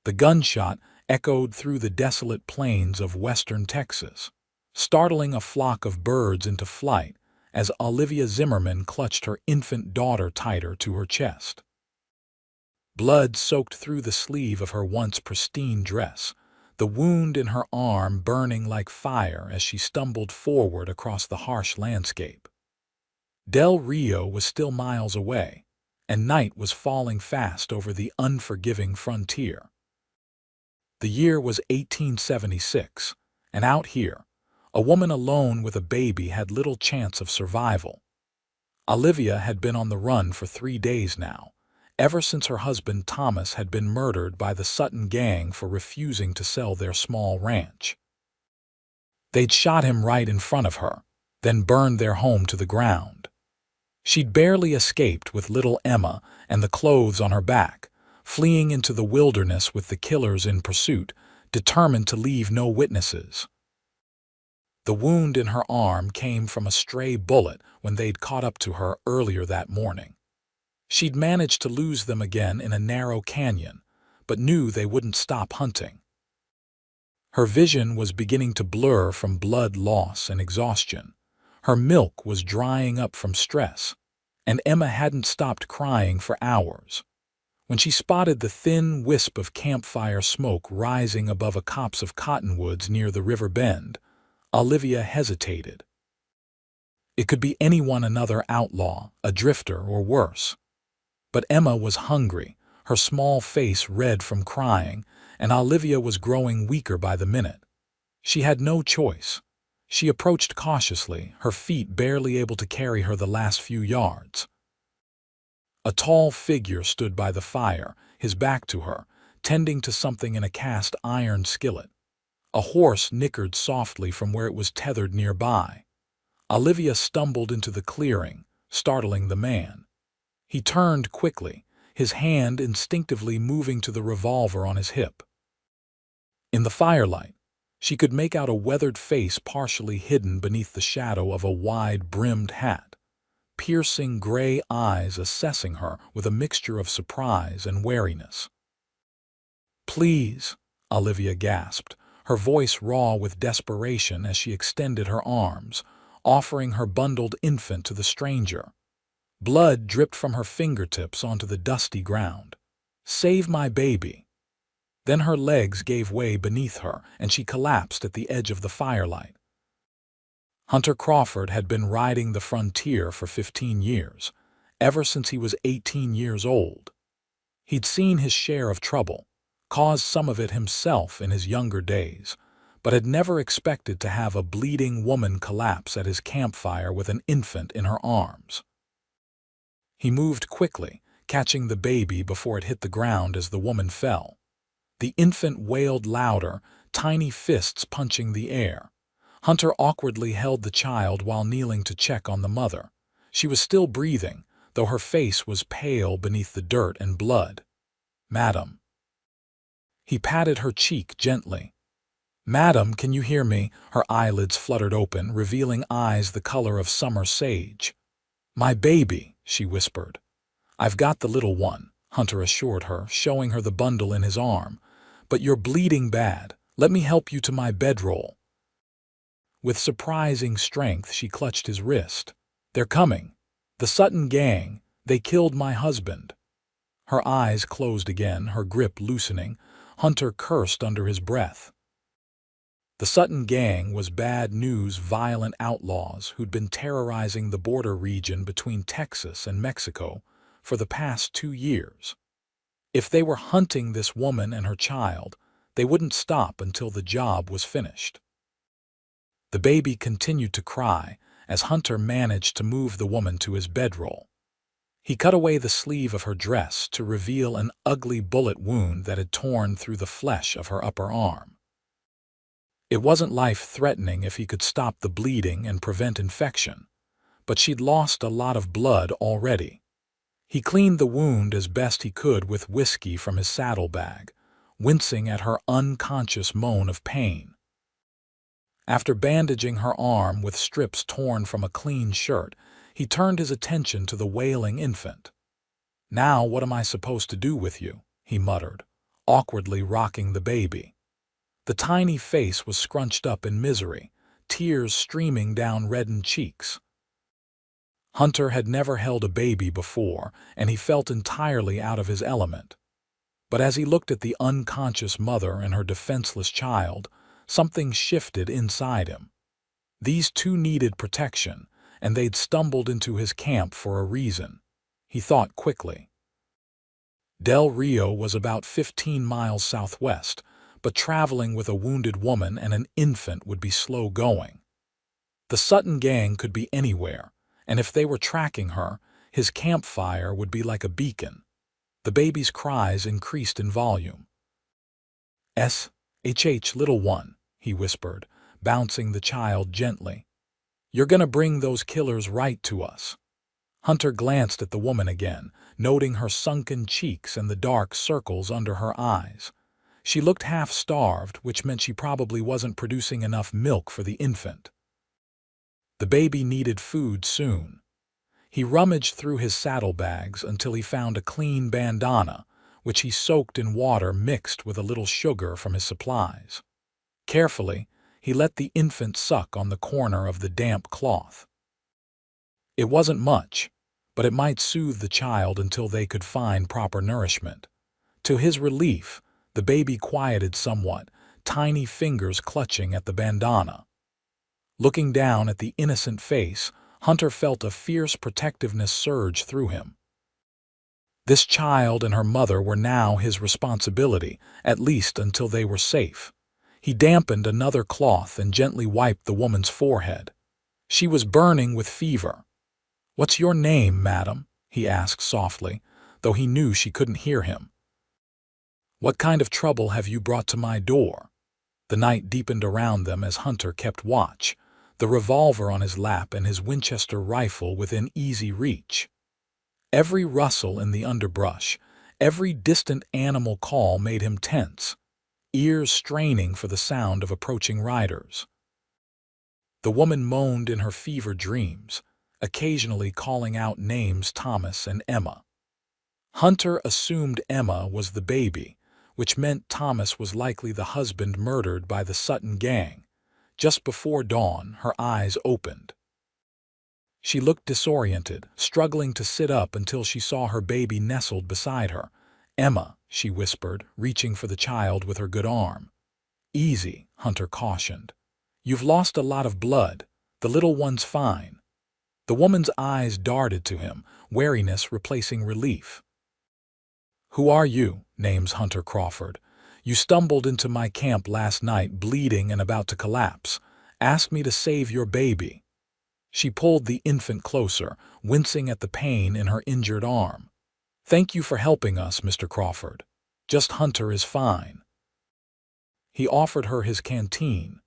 The gunshot echoed through the desolate plains of western Texas, startling a flock of birds into flight as Olivia Zimmerman clutched her infant daughter tighter to her chest. Blood soaked through the sleeve of her once pristine dress, the wound in her arm burning like fire as she stumbled forward across the harsh landscape. Del Rio was still miles away, and night was falling fast over the unforgiving frontier. The year was 1876, and out here, a woman alone with a baby had little chance of survival. Olivia had been on the run for 3 days now, ever since her husband Thomas had been murdered by the Sutton gang for refusing to sell their small ranch. They'd shot him right in front of her, then burned their home to the ground. She'd barely escaped with little Emma and the clothes on her back, fleeing into the wilderness with the killers in pursuit, determined to leave no witnesses. The wound in her arm came from a stray bullet when they'd caught up to her earlier that morning. She'd managed to lose them again in a narrow canyon, but knew they wouldn't stop hunting. Her vision was beginning to blur from blood loss and exhaustion. Her milk was drying up from stress, and Emma hadn't stopped crying for hours. When she spotted the thin wisp of campfire smoke rising above a copse of cottonwoods near the river bend, Olivia hesitated. It could be anyone, another outlaw, a drifter, or worse. But Emma was hungry, her small face red from crying, and Olivia was growing weaker by the minute. She had no choice. She approached cautiously, her feet barely able to carry her the last few yards. A tall figure stood by the fire, his back to her, tending to something in a cast iron skillet. A horse nickered softly from where it was tethered nearby. Olivia stumbled into the clearing, startling the man. He turned quickly, his hand instinctively moving to the revolver on his hip. In the firelight, she could make out a weathered face partially hidden beneath the shadow of a wide-brimmed hat, piercing gray eyes assessing her with a mixture of surprise and wariness. "Please," Olivia gasped, her voice raw with desperation as she extended her arms, offering her bundled infant to the stranger. Blood dripped from her fingertips onto the dusty ground. "Save my baby." Then her legs gave way beneath her, and she collapsed at the edge of the firelight. Hunter Crawford had been riding the frontier for 15 years, ever since he was 18 years old. He'd seen his share of trouble, caused some of it himself in his younger days, but had never expected to have a bleeding woman collapse at his campfire with an infant in her arms. He moved quickly, catching the baby before it hit the ground as the woman fell. The infant wailed louder, tiny fists punching the air. Hunter awkwardly held the child while kneeling to check on the mother. She was still breathing, though her face was pale beneath the dirt and blood. "Madam." He patted her cheek gently. "Madam, can you hear me?" Her eyelids fluttered open, revealing eyes the color of summer sage. "My baby," she whispered. "I've got the little one," Hunter assured her, showing her the bundle in his arm. "But you're bleeding bad. Let me help you to my bedroll." With surprising strength, she clutched his wrist. "They're coming. The Sutton gang. They killed my husband." Her eyes closed again, her grip loosening. Hunter cursed under his breath. The Sutton gang was bad news, violent outlaws who'd been terrorizing the border region between Texas and Mexico for the past 2 years. If they were hunting this woman and her child, they wouldn't stop until the job was finished. The baby continued to cry as Hunter managed to move the woman to his bedroll. He cut away the sleeve of her dress to reveal an ugly bullet wound that had torn through the flesh of her upper arm. It wasn't life-threatening if he could stop the bleeding and prevent infection, but she'd lost a lot of blood already. He cleaned the wound as best he could with whiskey from his saddlebag, wincing at her unconscious moan of pain. After bandaging her arm with strips torn from a clean shirt, he turned his attention to the wailing infant. "Now what am I supposed to do with you?" he muttered, awkwardly rocking the baby. The tiny face was scrunched up in misery, tears streaming down reddened cheeks. Hunter had never held a baby before, and he felt entirely out of his element. But as he looked at the unconscious mother and her defenseless child, something shifted inside him. These two needed protection, and they'd stumbled into his camp for a reason. He thought quickly. Del Rio was about 15 miles southwest, but traveling with a wounded woman and an infant would be slow going. The Sutton gang could be anywhere, and if they were tracking her, his campfire would be like a beacon. The baby's cries increased in volume. "S-H-H, little one," he whispered, bouncing the child gently. "You're gonna bring those killers right to us." Hunter glanced at the woman again, noting her sunken cheeks and the dark circles under her eyes. She looked half-starved, which meant she probably wasn't producing enough milk for the infant. The baby needed food soon. He rummaged through his saddlebags until he found a clean bandana, which he soaked in water mixed with a little sugar from his supplies. Carefully, he let the infant suck on the corner of the damp cloth. It wasn't much, but it might soothe the child until they could find proper nourishment. To his relief, the baby quieted somewhat, tiny fingers clutching at the bandana. Looking down at the innocent face, Hunter felt a fierce protectiveness surge through him. This child and her mother were now his responsibility, at least until they were safe. He dampened another cloth and gently wiped the woman's forehead. She was burning with fever. "What's your name, madam?" he asked softly, though he knew she couldn't hear him. "What kind of trouble have you brought to my door?" The night deepened around them as Hunter kept watch, the revolver on his lap and his Winchester rifle within easy reach. Every rustle in the underbrush, every distant animal call made him tense, ears straining for the sound of approaching riders. The woman moaned in her fever dreams, occasionally calling out names Thomas and Emma. Hunter assumed Emma was the baby, which meant Thomas was likely the husband murdered by the Sutton gang. Just before dawn, her eyes opened. She looked disoriented, struggling to sit up until she saw her baby nestled beside her. "Emma," she whispered, reaching for the child with her good arm. "Easy," Hunter cautioned. "You've lost a lot of blood. The little one's fine." The woman's eyes darted to him, wariness replacing relief. "Who are you?" Name's Hunter Crawford. "You stumbled into my camp last night bleeding and about to collapse. Asked me to save your baby." She pulled the infant closer, wincing at the pain in her injured arm. "Thank you for helping us, Mr. Crawford. Just Hunter is fine." He offered her his canteen.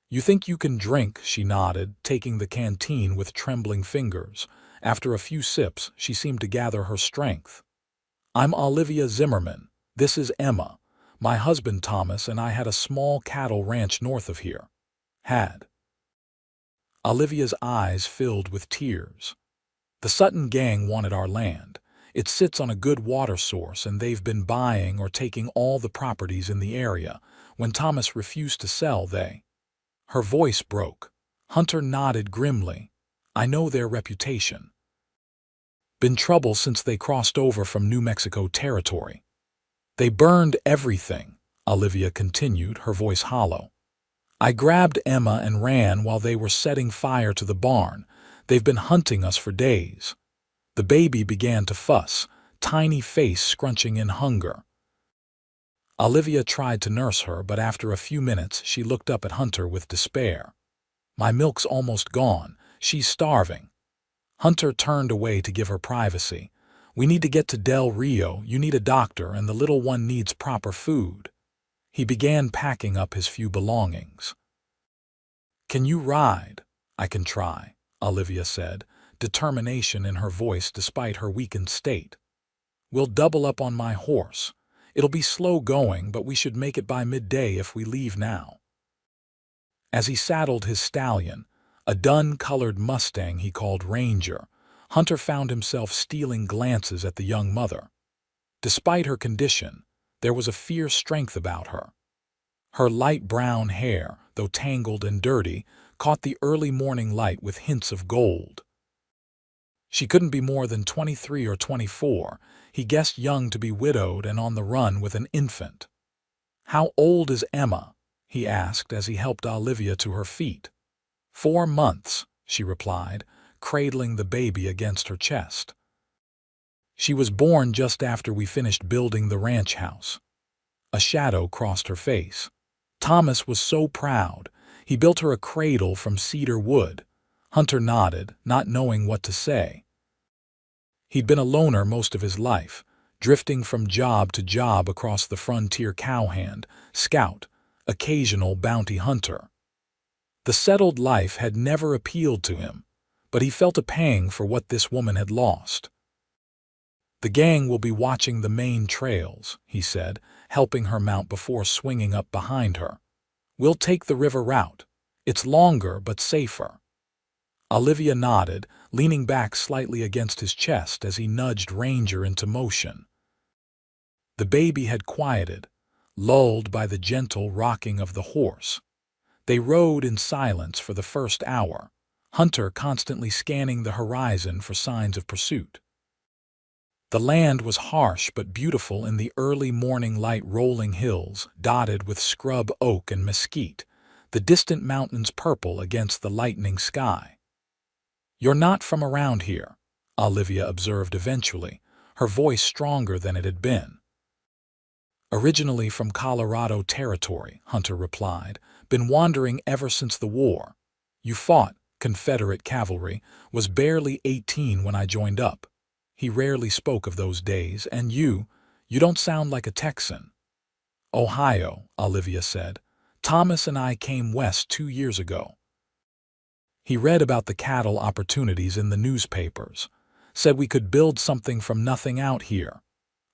"You think you can drink?" she nodded, taking the canteen with trembling fingers. After a few sips, she seemed to gather her strength. "I'm Olivia Zimmerman. This is Emma. My husband Thomas and I had a small cattle ranch north of here." Had. Olivia's eyes filled with tears. "The Sutton gang wanted our land. It sits on a good water source and they've been buying or taking all the properties in the area. When Thomas refused to sell, they—" Her voice broke. Hunter nodded grimly. "I know their reputation. Been trouble since they crossed over from New Mexico territory." "They burned everything," Olivia continued, her voice hollow. "I grabbed Emma and ran while they were setting fire to the barn. They've been hunting us for days." The baby began to fuss, tiny face scrunching in hunger. Olivia tried to nurse her, but after a few minutes she looked up at Hunter with despair. "My milk's almost gone. She's starving." Hunter turned away to give her privacy. "We need to get to Del Rio. You need a doctor, and the little one needs proper food." He began packing up his few belongings. "Can you ride?" "I can try," Olivia said, determination in her voice despite her weakened state. "We'll double up on my horse. It'll be slow going, but we should make it by midday if we leave now." As he saddled his stallion, a dun-colored Mustang he called Ranger, Hunter found himself stealing glances at the young mother. Despite her condition, there was a fierce strength about her. Her light brown hair, though tangled and dirty, caught the early morning light with hints of gold. She couldn't be more than 23 or 24. He guessed young to be widowed and on the run with an infant. "How old is Emma?" he asked as he helped Olivia to her feet. 4 months, she replied, cradling the baby against her chest. "She was born just after we finished building the ranch house." A shadow crossed her face. Thomas was so proud. He built her a cradle from cedar wood. Hunter nodded, not knowing what to say. He'd been a loner most of his life, drifting from job to job across the frontier, cowhand, scout, occasional bounty hunter. The settled life had never appealed to him, but he felt a pang for what this woman had lost. "The gang will be watching the main trails," he said, helping her mount before swinging up behind her. "We'll take the river route. It's longer but safer." Olivia nodded, leaning back slightly against his chest as he nudged Ranger into motion. The baby had quieted, lulled by the gentle rocking of the horse. They rode in silence for the first hour, Hunter constantly scanning the horizon for signs of pursuit. The land was harsh but beautiful in the early morning light, rolling hills dotted with scrub oak and mesquite, the distant mountains purple against the lightening sky. "You're not from around here," Olivia observed eventually, her voice stronger than it had been. "Originally from Colorado Territory," Hunter replied, "been wandering ever since the war. You fought Confederate cavalry, was barely 18 when I joined up." He rarely spoke of those days. "And you don't sound like a Texan." "Ohio," Olivia said. "Thomas and I came west 2 years ago." He read about the cattle opportunities in the newspapers, said we could build something from nothing out here.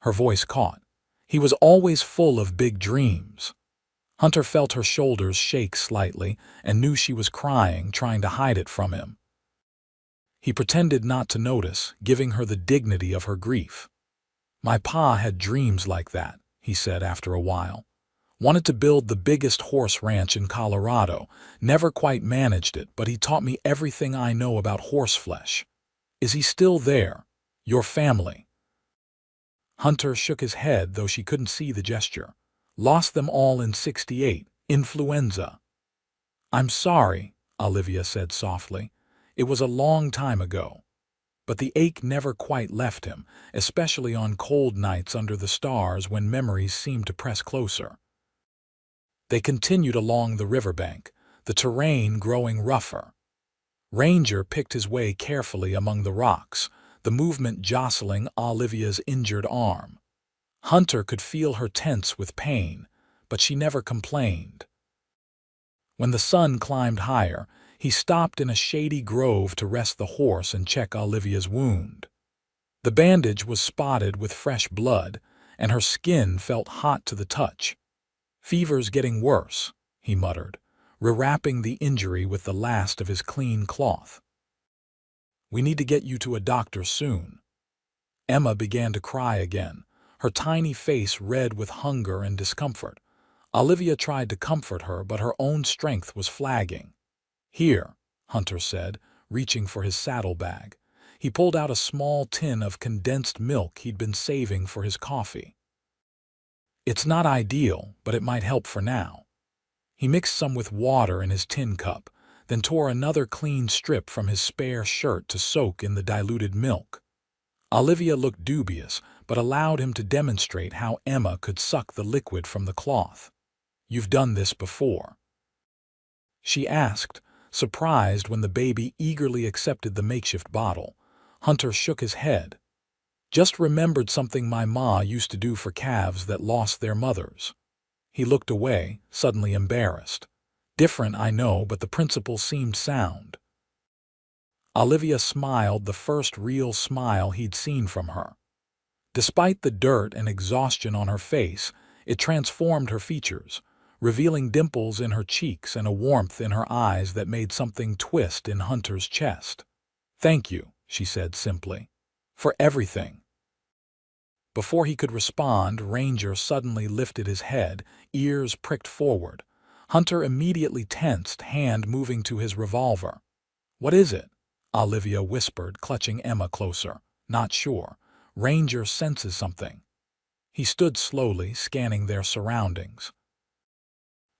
Her voice caught. He was always full of big dreams. Hunter felt her shoulders shake slightly and knew she was crying, trying to hide it from him. He pretended not to notice, giving her the dignity of her grief. "My pa had dreams like that," he said after a while. "Wanted to build the biggest horse ranch in Colorado. Never quite managed it, but he taught me everything I know about horseflesh." "Is he still there? Your family?" Hunter shook his head, though she couldn't see the gesture. "Lost them all in '68, influenza." "I'm sorry," Olivia said softly. "It was a long time ago." But the ache never quite left him, especially on cold nights under the stars when memories seemed to press closer. They continued along the riverbank, the terrain growing rougher. Ranger picked his way carefully among the rocks, the movement jostling Olivia's injured arm. Hunter could feel her tense with pain, but she never complained. When the sun climbed higher, he stopped in a shady grove to rest the horse and check Olivia's wound. The bandage was spotted with fresh blood, and her skin felt hot to the touch. "Fever's getting worse," he muttered, rewrapping the injury with the last of his clean cloth. "We need to get you to a doctor soon." Emma began to cry again, her tiny face red with hunger and discomfort. Olivia tried to comfort her, but her own strength was flagging. "Here," Hunter said, reaching for his saddlebag. He pulled out a small tin of condensed milk he'd been saving for his coffee. "It's not ideal, but it might help for now." He mixed some with water in his tin cup, then tore another clean strip from his spare shirt to soak in the diluted milk. Olivia looked dubious, but allowed him to demonstrate how Emma could suck the liquid from the cloth. "You've done this before?" she asked, surprised when the baby eagerly accepted the makeshift bottle. Hunter shook his head. "Just remembered something my ma used to do for calves that lost their mothers." He looked away, suddenly embarrassed. "Different, I know, but the principle seemed sound." Olivia smiled, the first real smile he'd seen from her. Despite the dirt and exhaustion on her face, it transformed her features, revealing dimples in her cheeks and a warmth in her eyes that made something twist in Hunter's chest. "Thank you," she said simply, "for everything." Before he could respond, Ranger suddenly lifted his head, ears pricked forward. Hunter immediately tensed, hand moving to his revolver. "What is it?" Olivia whispered, clutching Emma closer. "Not sure. Ranger senses something." He stood slowly, scanning their surroundings.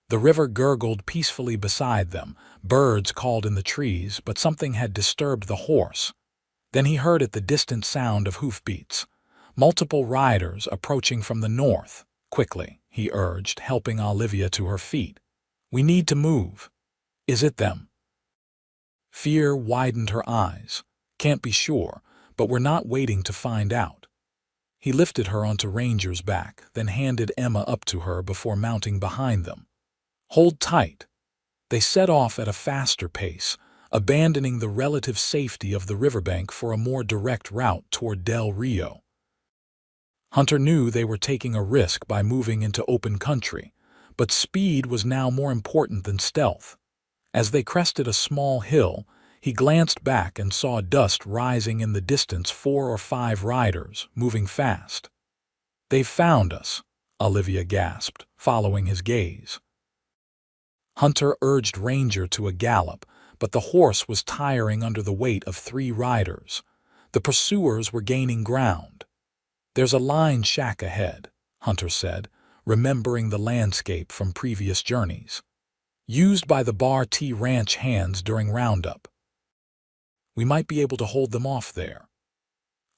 The river gurgled peacefully beside them. Birds called in the trees, but something had disturbed the horse. Then he heard the distant sound of hoofbeats. Multiple riders approaching from the north. "Quickly," he urged, helping Olivia to her feet. "We need to move." "Is it them?" Fear widened her eyes. "Can't be sure, but we're not waiting to find out." He lifted her onto Ranger's back, then handed Emma up to her before mounting behind them. "Hold tight." They set off at a faster pace, abandoning the relative safety of the riverbank for a more direct route toward Del Rio. Hunter knew they were taking a risk by moving into open country, but speed was now more important than stealth. As they crested a small hill, he glanced back and saw dust rising in the distance. 4 or 5 riders, moving fast. "They've found us," Olivia gasped, following his gaze. Hunter urged Ranger to a gallop, but the horse was tiring under the weight of 3 riders. The pursuers were gaining ground. "There's a line shack ahead," Hunter said, remembering the landscape from previous journeys. "Used by the Bar T Ranch hands during Roundup. We might be able to hold them off there."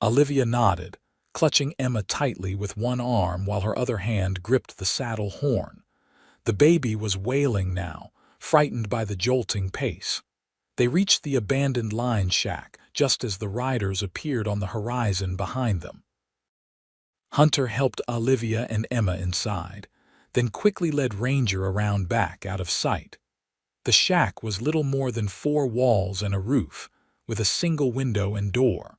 Olivia nodded, clutching Emma tightly with one arm while her other hand gripped the saddle horn. The baby was wailing now, frightened by the jolting pace. They reached the abandoned line shack just as the riders appeared on the horizon behind them. Hunter helped Olivia and Emma inside, then quickly led Ranger around back out of sight. The shack was little more than 4 walls and a roof, with a single window and door.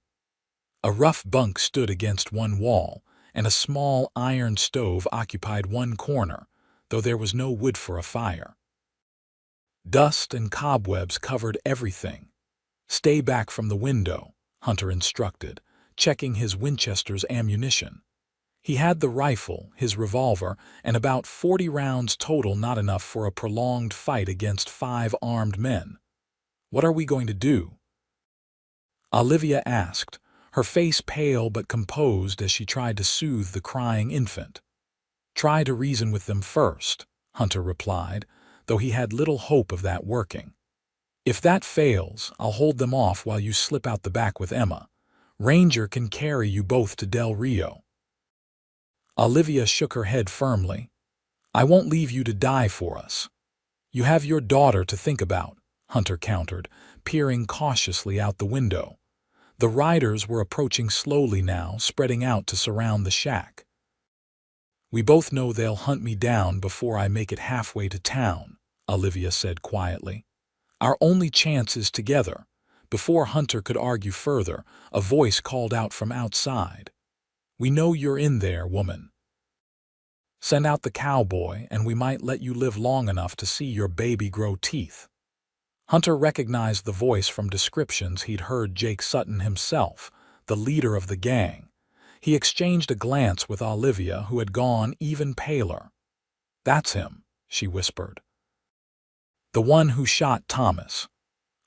A rough bunk stood against one wall, and a small iron stove occupied one corner, though there was no wood for a fire. Dust and cobwebs covered everything. "Stay back from the window," Hunter instructed, checking his Winchester's ammunition. He had the rifle, his revolver, and about 40 rounds total, not enough for a prolonged fight against 5 armed men. "What are we going to do?" Olivia asked, her face pale but composed as she tried to soothe the crying infant. "Try to reason with them first," Hunter replied, though he had little hope of that working. "If that fails, I'll hold them off while you slip out the back with Emma. Ranger can carry you both to Del Rio." Olivia shook her head firmly. "I won't leave you to die for us." "You have your daughter to think about," Hunter countered, peering cautiously out the window. The riders were approaching slowly now, spreading out to surround the shack. "We both know they'll hunt me down before I make it halfway to town," Olivia said quietly. "Our only chance is together." Before Hunter could argue further, a voice called out from outside. "We know you're in there, woman. Send out the cowboy, and we might let you live long enough to see your baby grow teeth." Hunter recognized the voice from descriptions he'd heard Jake Sutton himself, the leader of the gang. He exchanged a glance with Olivia, who had gone even paler. "That's him," she whispered. "The one who shot Thomas."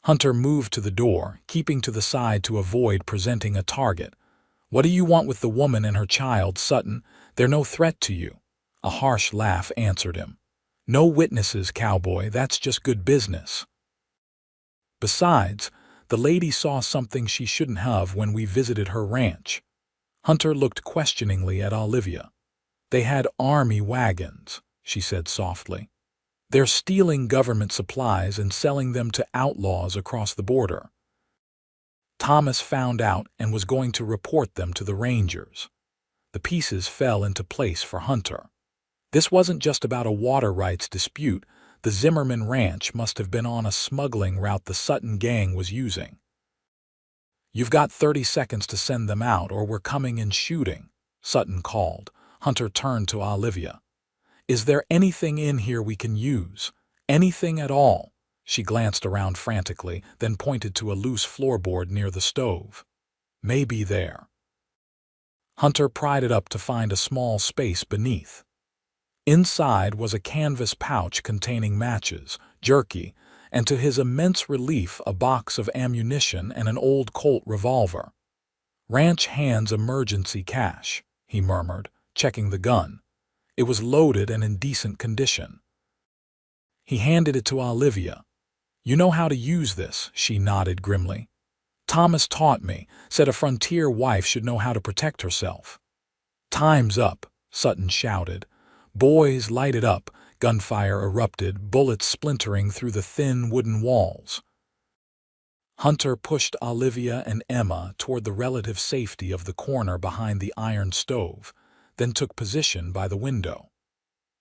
Hunter moved to the door, keeping to the side to avoid presenting a target. "What do you want with the woman and her child, Sutton? They're no threat to you." A harsh laugh answered him. "No witnesses, cowboy, that's just good business. Besides, the lady saw something she shouldn't have when we visited her ranch." Hunter looked questioningly at Olivia. "They had army wagons," she said softly. "They're stealing government supplies and selling them to outlaws across the border. Thomas found out and was going to report them to the Rangers." The pieces fell into place for Hunter. This wasn't just about a water rights dispute. The Zimmerman Ranch must have been on a smuggling route the Sutton gang was using. "You've got 30 seconds to send them out or we're coming in shooting," Sutton called. Hunter turned to Olivia. "Is there anything in here we can use? Anything at all?" She glanced around frantically, then pointed to a loose floorboard near the stove. "Maybe there." Hunter pried it up to find a small space beneath. Inside was a canvas pouch containing matches, jerky, and to his immense relief a box of ammunition and an old Colt revolver. "Ranch hands emergency cash," he murmured, checking the gun. It was loaded and in decent condition. He handed it to Olivia. "You know how to use this," she nodded grimly. "Thomas taught me, said a frontier wife should know how to protect herself." "Time's up," Sutton shouted. Boys lighted up, gunfire erupted, bullets splintering through the thin wooden walls. Hunter pushed Olivia and Emma toward the relative safety of the corner behind the iron stove, then took position by the window.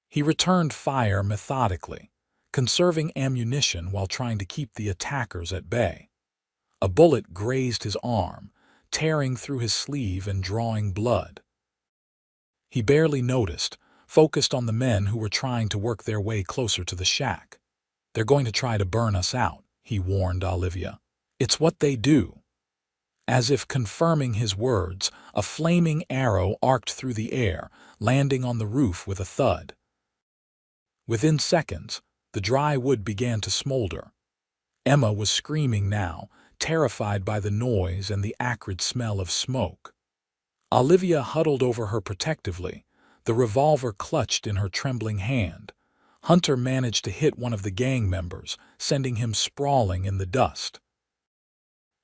He returned fire methodically, conserving ammunition while trying to keep the attackers at bay. A bullet grazed his arm, tearing through his sleeve and drawing blood. He barely noticed, focused on the men who were trying to work their way closer to the shack. "They're going to try to burn us out," he warned Olivia. "It's what they do." As if confirming his words, a flaming arrow arced through the air, landing on the roof with a thud. Within seconds, the dry wood began to smolder. Emma was screaming now, terrified by the noise and the acrid smell of smoke. Olivia huddled over her protectively, the revolver clutched in her trembling hand. Hunter managed to hit one of the gang members, sending him sprawling in the dust.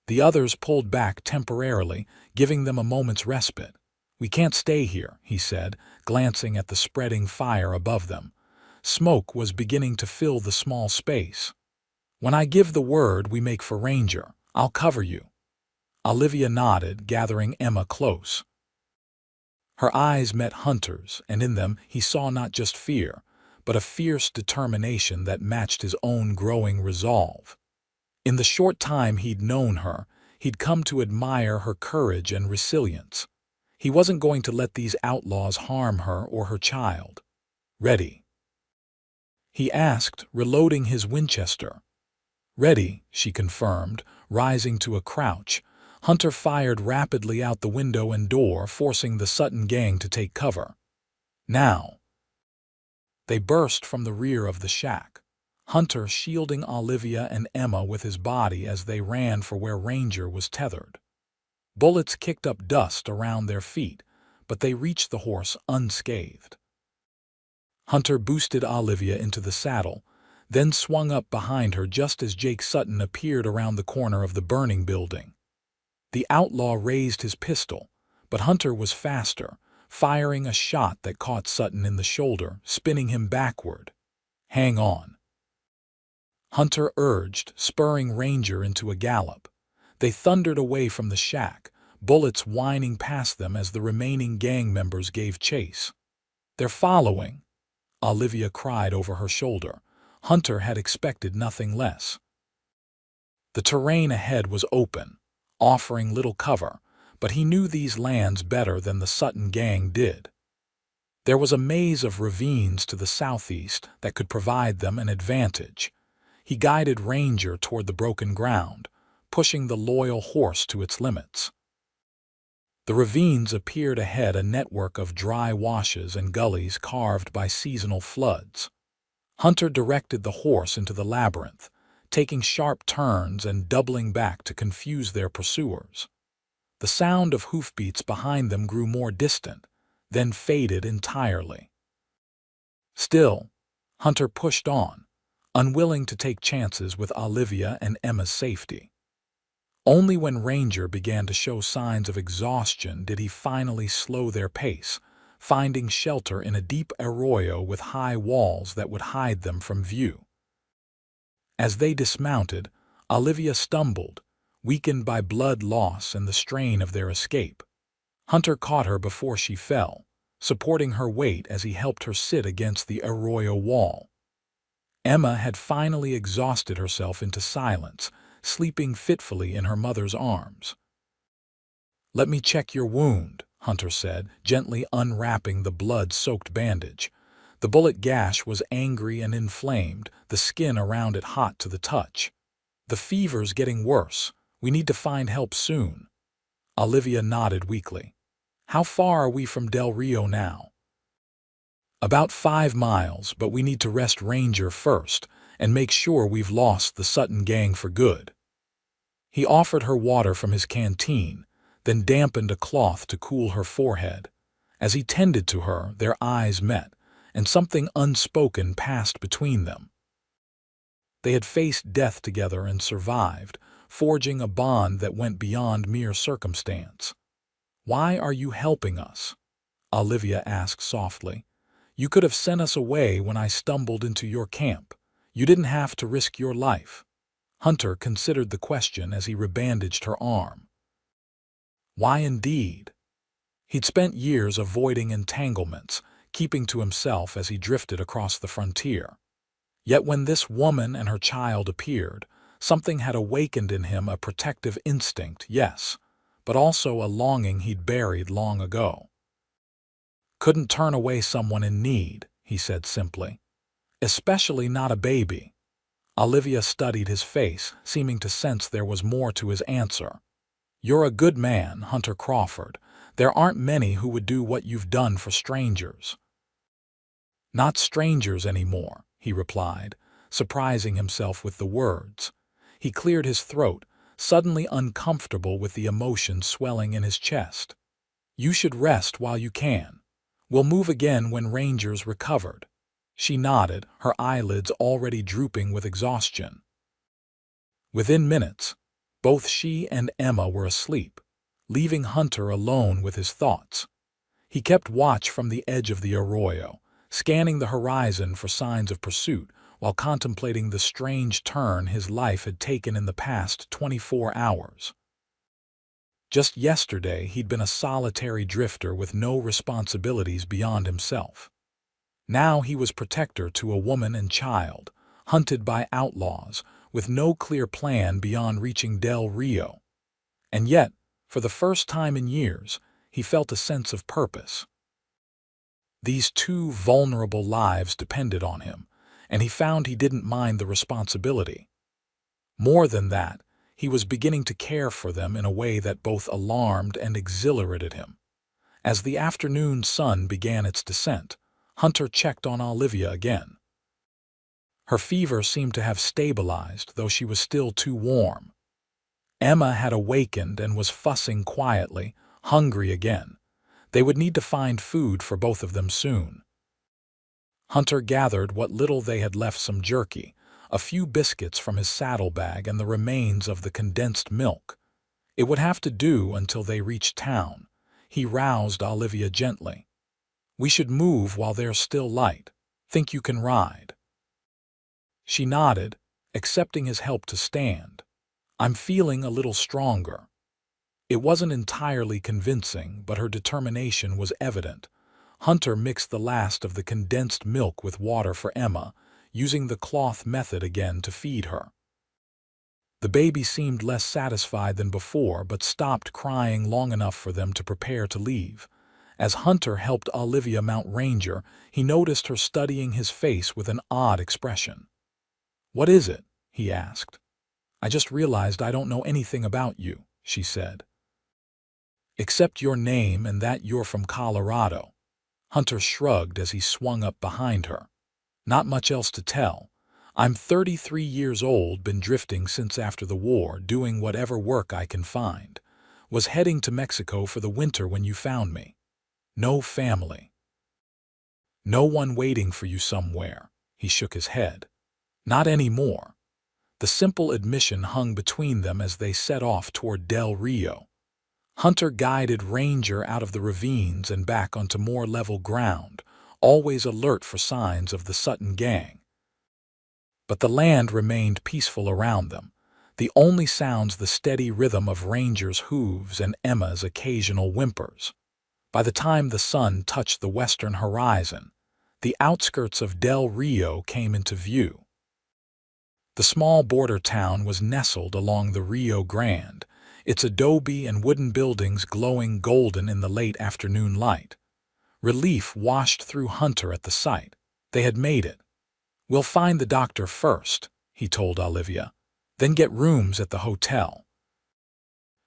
The others pulled back temporarily, giving them a moment's respite. "We can't stay here," he said, glancing at the spreading fire above them. Smoke was beginning to fill the small space. "When I give the word, we make for Ranger. I'll cover you." Olivia nodded, gathering Emma close. Her eyes met Hunter's, and in them he saw not just fear, but a fierce determination that matched his own growing resolve. In the short time he'd known her, he'd come to admire her courage and resilience. He wasn't going to let these outlaws harm her or her child. "Ready?" he asked, reloading his Winchester. "Ready," she confirmed, rising to a crouch. Hunter fired rapidly out the window and door, forcing the Sutton gang to take cover. "Now!" They burst from the rear of the shack, Hunter shielding Olivia and Emma with his body as they ran for where Ranger was tethered. Bullets kicked up dust around their feet, but they reached the horse unscathed. Hunter boosted Olivia into the saddle, then swung up behind her just as Jake Sutton appeared around the corner of the burning building. The outlaw raised his pistol, but Hunter was faster, firing a shot that caught Sutton in the shoulder, spinning him backward. "Hang on," Hunter urged, spurring Ranger into a gallop. They thundered away from the shack, bullets whining past them as the remaining gang members gave chase. "They're following," Olivia cried over her shoulder. Hunter had expected nothing less. The terrain ahead was open, offering little cover, but he knew these lands better than the Sutton gang did. There was a maze of ravines to the southeast that could provide them an advantage. He guided Ranger toward the broken ground, pushing the loyal horse to its limits. The ravines appeared ahead, a network of dry washes and gullies carved by seasonal floods. Hunter directed the horse into the labyrinth, taking sharp turns and doubling back to confuse their pursuers. The sound of hoofbeats behind them grew more distant, then faded entirely. Still, Hunter pushed on, unwilling to take chances with Olivia and Emma's safety. Only when Ranger began to show signs of exhaustion did he finally slow their pace, finding shelter in a deep arroyo with high walls that would hide them from view. As they dismounted, Olivia stumbled, weakened by blood loss and the strain of their escape. Hunter caught her before she fell, supporting her weight as he helped her sit against the arroyo wall. Emma had finally exhausted herself into silence, sleeping fitfully in her mother's arms. "Let me check your wound," Hunter said, gently unwrapping the blood-soaked bandage. The bullet gash was angry and inflamed, the skin around it hot to the touch. "The fever's getting worse. We need to find help soon." Olivia nodded weakly. How far are we from Del Rio now? About 5 miles, but we need to rest Ranger first and make sure we've lost the Sutton gang for good. He offered her water from his canteen, then dampened a cloth to cool her forehead. As he tended to her, their eyes met, and something unspoken passed between them. They had faced death together and survived, forging a bond that went beyond mere circumstance. "Why are you helping us?" Olivia asked softly. "You could have sent us away when I stumbled into your camp. You didn't have to risk your life." Hunter considered the question as he rebandaged her arm. Why indeed? He'd spent years avoiding entanglements, keeping to himself as he drifted across the frontier. Yet when this woman and her child appeared, something had awakened in him, a protective instinct, yes, but also a longing he'd buried long ago. "Couldn't turn away someone in need," he said simply. "Especially not a baby." Olivia studied his face, seeming to sense there was more to his answer. "You're a good man, Hunter Crawford. There aren't many who would do what you've done for strangers." "Not strangers anymore," he replied, surprising himself with the words. He cleared his throat, suddenly uncomfortable with the emotion swelling in his chest. "You should rest while you can. We'll move again when Ranger's recovered." She nodded, her eyelids already drooping with exhaustion. Within minutes, both she and Emma were asleep, leaving Hunter alone with his thoughts. He kept watch from the edge of the arroyo, scanning the horizon for signs of pursuit while contemplating the strange turn his life had taken in the past 24 hours. Just yesterday, he'd been a solitary drifter with no responsibilities beyond himself. Now he was protector to a woman and child, hunted by outlaws, with no clear plan beyond reaching Del Rio. And yet, for the first time in years, he felt a sense of purpose. These two vulnerable lives depended on him, and he found he didn't mind the responsibility. More than that, he was beginning to care for them in a way that both alarmed and exhilarated him. As the afternoon sun began its descent, Hunter checked on Olivia again. Her fever seemed to have stabilized, though she was still too warm. Emma had awakened and was fussing quietly, hungry again. They would need to find food for both of them soon. Hunter gathered what little they had left: some jerky, a few biscuits from his saddlebag, and the remains of the condensed milk. It would have to do until they reached town. He roused Olivia gently. "We should move while there's still light. Think you can ride?" She nodded, accepting his help to stand. "I'm feeling a little stronger." It wasn't entirely convincing, but her determination was evident. Hunter mixed the last of the condensed milk with water for Emma, using the cloth method again to feed her. The baby seemed less satisfied than before, but stopped crying long enough for them to prepare to leave. As Hunter helped Olivia mount Ranger, he noticed her studying his face with an odd expression. "What is it?" he asked. "I just realized I don't know anything about you," she said. "Except your name and that you're from Colorado." Hunter shrugged as he swung up behind her. "Not much else to tell. I'm 33 years old, been drifting since after the war, doing whatever work I can find. Was heading to Mexico for the winter when you found me. No family. No one waiting for you somewhere." He shook his head. "Not anymore." The simple admission hung between them as they set off toward Del Rio. Hunter guided Ranger out of the ravines and back onto more level ground, always alert for signs of the Sutton gang. But the land remained peaceful around them, the only sounds the steady rhythm of Ranger's hooves and Emma's occasional whimpers. By the time the sun touched the western horizon, the outskirts of Del Rio came into view. The small border town was nestled along the Rio Grande, its adobe and wooden buildings glowing golden in the late afternoon light. Relief washed through Hunter at the sight. They had made it. "We'll find the doctor first," he told Olivia, "then get rooms at the hotel."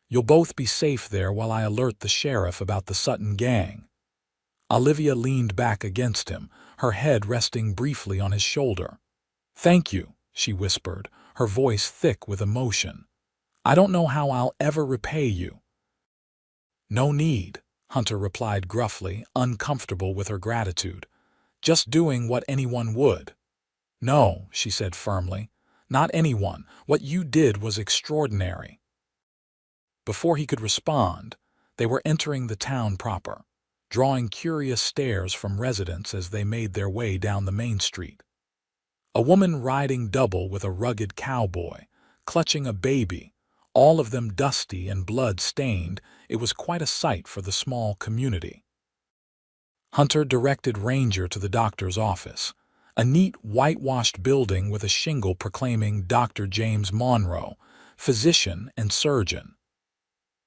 You'll both be safe there while I alert the sheriff about the Sutton gang." Olivia leaned back against him, her head resting briefly on his shoulder. "Thank you," she whispered, her voice thick with emotion. "I don't know how I'll ever repay you." "No need," Hunter replied gruffly, uncomfortable with her gratitude. "Just doing what anyone would." "No," she said firmly. "Not anyone. What you did was extraordinary." Before he could respond, they were entering the town proper, drawing curious stares from residents as they made their way down the main street. A woman riding double with a rugged cowboy, clutching a baby, all of them dusty and blood-stained. It was quite a sight for the small community. Hunter directed Ranger to the doctor's office, a neat whitewashed building with a shingle proclaiming Dr. James Monroe, physician and surgeon.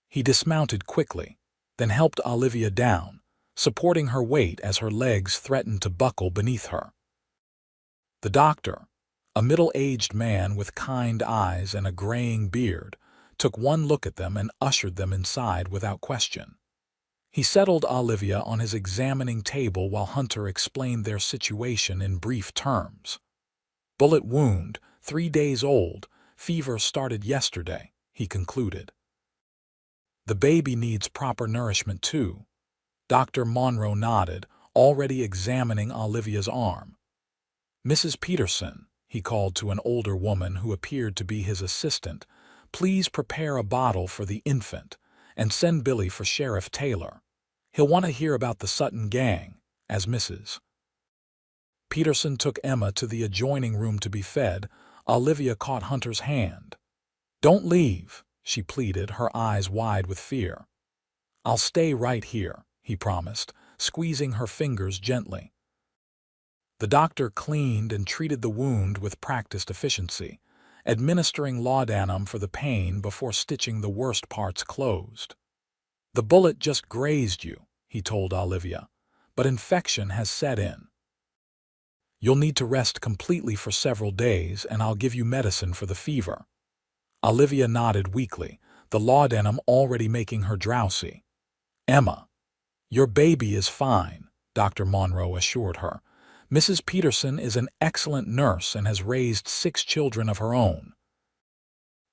He dismounted quickly, then helped Olivia down, supporting her weight as her legs threatened to buckle beneath her. The doctor, a middle-aged man with kind eyes and a graying beard, took one look at them and ushered them inside without question. He settled Olivia on his examining table while Hunter explained their situation in brief terms. "Bullet wound, 3 days old, fever started yesterday," he concluded. "The baby needs proper nourishment too." Dr. Monroe nodded, already examining Olivia's arm. "Mrs. Peterson," he called to an older woman who appeared to be his assistant, "please prepare a bottle for the infant, and send Billy for Sheriff Taylor. He'll want to hear about the Sutton gang," as Mrs. Peterson took Emma to the adjoining room to be fed. Olivia caught Hunter's hand. "Don't leave," she pleaded, her eyes wide with fear. "I'll stay right here," he promised, squeezing her fingers gently. The doctor cleaned and treated the wound with practiced efficiency, administering laudanum for the pain before stitching the worst parts closed. "The bullet just grazed you," he told Olivia, "but infection has set in. You'll need to rest completely for several days, and I'll give you medicine for the fever." Olivia nodded weakly, the laudanum already making her drowsy. "Emma, your baby is fine," Dr. Monroe assured her. "Mrs. Peterson is an excellent nurse and has raised 6 children of her own.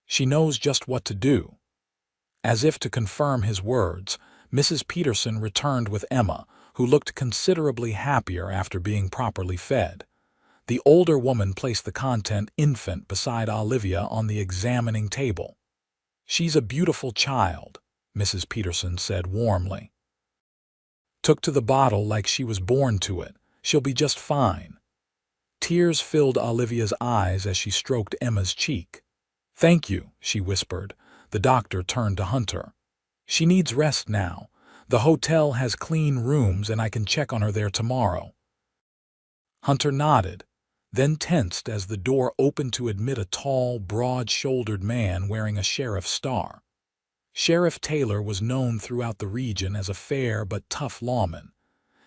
She knows just what to do." As if to confirm his words, Mrs. Peterson returned with Emma, who looked considerably happier after being properly fed. The older woman placed the content infant beside Olivia on the examining table. "She's a beautiful child," Mrs. Peterson said warmly. "Took to the bottle like she was born to it. She'll be just fine." Tears filled Olivia's eyes as she stroked Emma's cheek. "Thank you," she whispered. The doctor turned to Hunter. "She needs rest now. The hotel has clean rooms and I can check on her there tomorrow." Hunter nodded, then tensed as the door opened to admit a tall, broad-shouldered man wearing a sheriff's star. Sheriff Taylor was known throughout the region as a fair but tough lawman.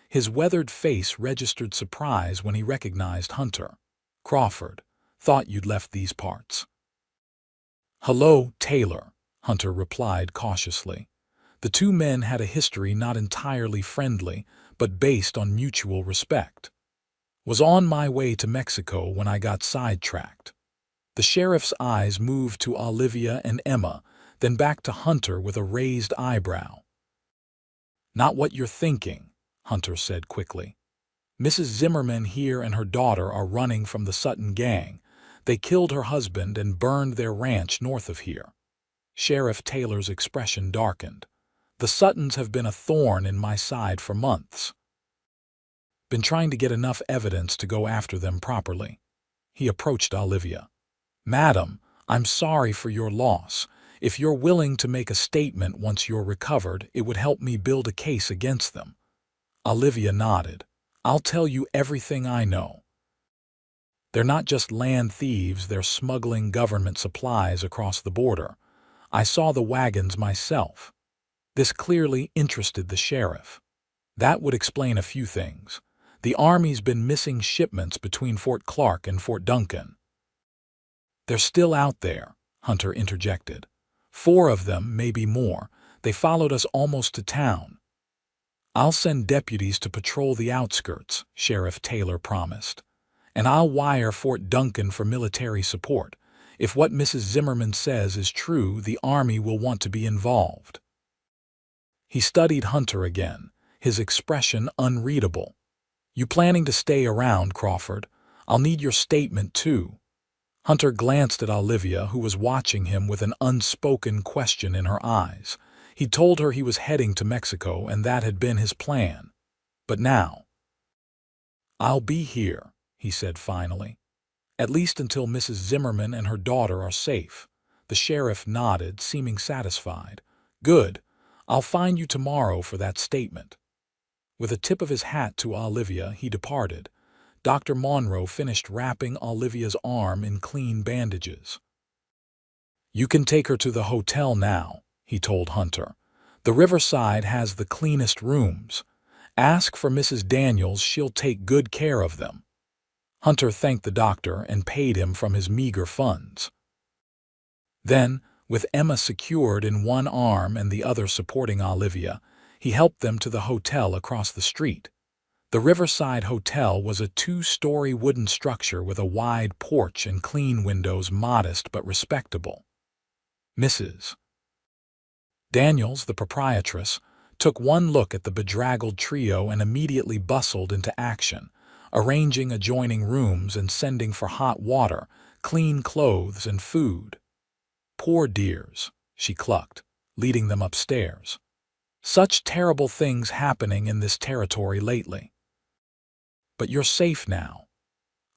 His weathered face registered surprise when he recognized Hunter. "Crawford, thought you'd left these parts." "Hello, Taylor," Hunter replied cautiously. The two men had a history not entirely friendly, but based on mutual respect. "Was on my way to Mexico when I got sidetracked." The sheriff's eyes moved to Olivia and Emma, then back to Hunter with a raised eyebrow. "Not what you're thinking," Hunter said quickly. "Mrs. Zimmerman here and her daughter are running from the Sutton gang. They killed her husband and burned their ranch north of here." Sheriff Taylor's expression darkened. "The Suttons have been a thorn in my side for months. Been trying to get enough evidence to go after them properly." He approached Olivia. "Madam, I'm sorry for your loss. If you're willing to make a statement once you're recovered, it would help me build a case against them." Olivia nodded. "I'll tell you everything I know. They're not just land thieves, they're smuggling government supplies across the border. I saw the wagons myself." This clearly interested the sheriff. That would explain a few things. The Army's been missing shipments between Fort Clark and Fort Duncan. "They're still out there," Hunter interjected. 4 of them, maybe more. They followed us almost to town. I'll send deputies to patrol the outskirts, Sheriff Taylor promised. And I'll wire Fort Duncan for military support. If what Mrs. Zimmerman says is true, the Army will want to be involved. He studied Hunter again, his expression unreadable. You planning to stay around, Crawford? I'll need your statement, too. Hunter glanced at Olivia, who was watching him with an unspoken question in her eyes. He told her he was heading to Mexico, and that had been his plan. But now, I'll be here, he said finally. At least until Mrs. Zimmerman and her daughter are safe. The sheriff nodded, seeming satisfied. Good. I'll find you tomorrow for that statement. With a tip of his hat to Olivia, he departed. Dr. Monroe finished wrapping Olivia's arm in clean bandages. You can take her to the hotel now, he told Hunter. The Riverside has the cleanest rooms. Ask for Mrs. Daniels, she'll take good care of them. Hunter thanked the doctor and paid him from his meager funds. Then, with Emma secured in one arm and the other supporting Olivia, he helped them to the hotel across the street. The Riverside Hotel was a 2-story wooden structure with a wide porch and clean windows, modest but respectable. Mrs. Daniels, the proprietress, took one look at the bedraggled trio and immediately bustled into action, arranging adjoining rooms and sending for hot water, clean clothes, and food. Poor dears, she clucked, leading them upstairs. Such terrible things happening in this territory lately. But you're safe now.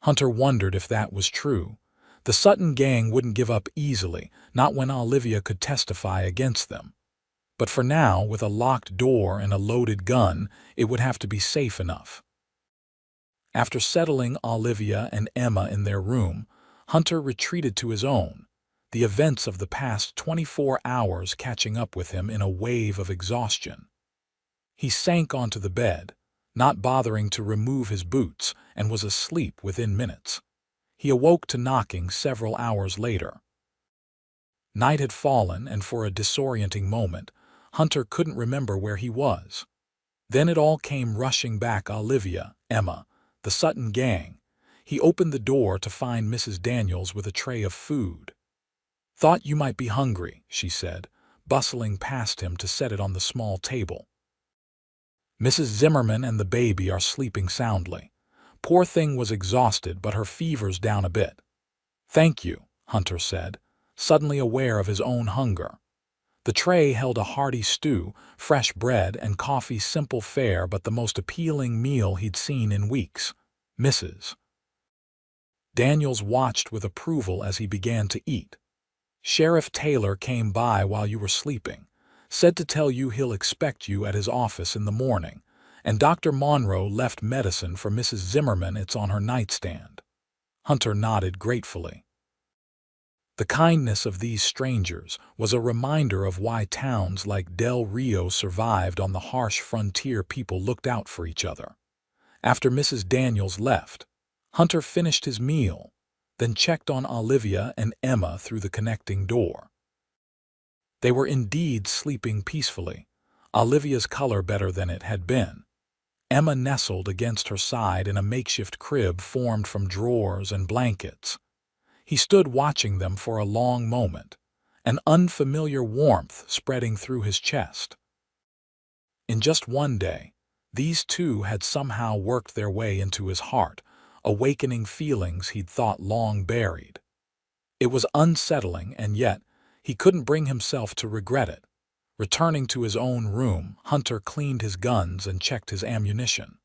Hunter wondered if that was true. The Sutton gang wouldn't give up easily, not when Olivia could testify against them. But for now, with a locked door and a loaded gun, it would have to be safe enough. After settling Olivia and Emma in their room, Hunter retreated to his own, the events of the past 24 hours catching up with him in a wave of exhaustion. He sank onto the bed, not bothering to remove his boots, and was asleep within minutes. He awoke to knocking several hours later. Night had fallen, and for a disorienting moment, Hunter couldn't remember where he was. Then it all came rushing back: Olivia, Emma, the Sutton gang. He opened the door to find Mrs. Daniels with a tray of food. Thought you might be hungry, she said, bustling past him to set it on the small table. Mrs. Zimmerman and the baby are sleeping soundly. Poor thing was exhausted, but her fever's down a bit. Thank you, Hunter said, suddenly aware of his own hunger. The tray held a hearty stew, fresh bread, and coffee, simple fare, but the most appealing meal he'd seen in weeks. Mrs. Daniels watched with approval as he began to eat. Sheriff Taylor came by while you were sleeping. Said to tell you he'll expect you at his office in the morning. And Dr. Monroe left medicine for Mrs. Zimmerman. It's on her nightstand. Hunter nodded gratefully. The kindness of these strangers was a reminder of why towns like Del Rio survived on the harsh frontier. People looked out for each other. After Mrs. Daniels left, Hunter finished his meal, then checked on Olivia and Emma through the connecting door. They were indeed sleeping peacefully, Olivia's color better than it had been. Emma nestled against her side in a makeshift crib formed from drawers and blankets. He stood watching them for a long moment, an unfamiliar warmth spreading through his chest. In just one day, these two had somehow worked their way into his heart, awakening feelings he'd thought long buried. It was unsettling, and yet he couldn't bring himself to regret it. Returning to his own room, Hunter cleaned his guns and checked his ammunition.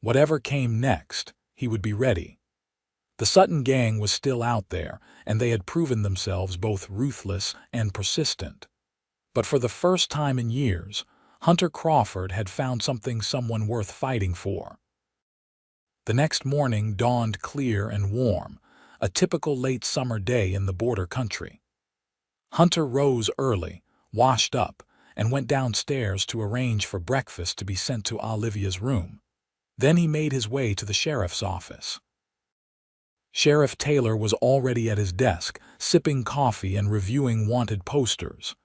Whatever came next, he would be ready. The Sutton gang was still out there, and they had proven themselves both ruthless and persistent. But for the first time in years, Hunter Crawford had found someone worth fighting for. The next morning dawned clear and warm, a typical late summer day in the border country. Hunter rose early, washed up, and went downstairs to arrange for breakfast to be sent to Olivia's room. Then he made his way to the sheriff's office. Sheriff Taylor was already at his desk, sipping coffee and reviewing wanted posters.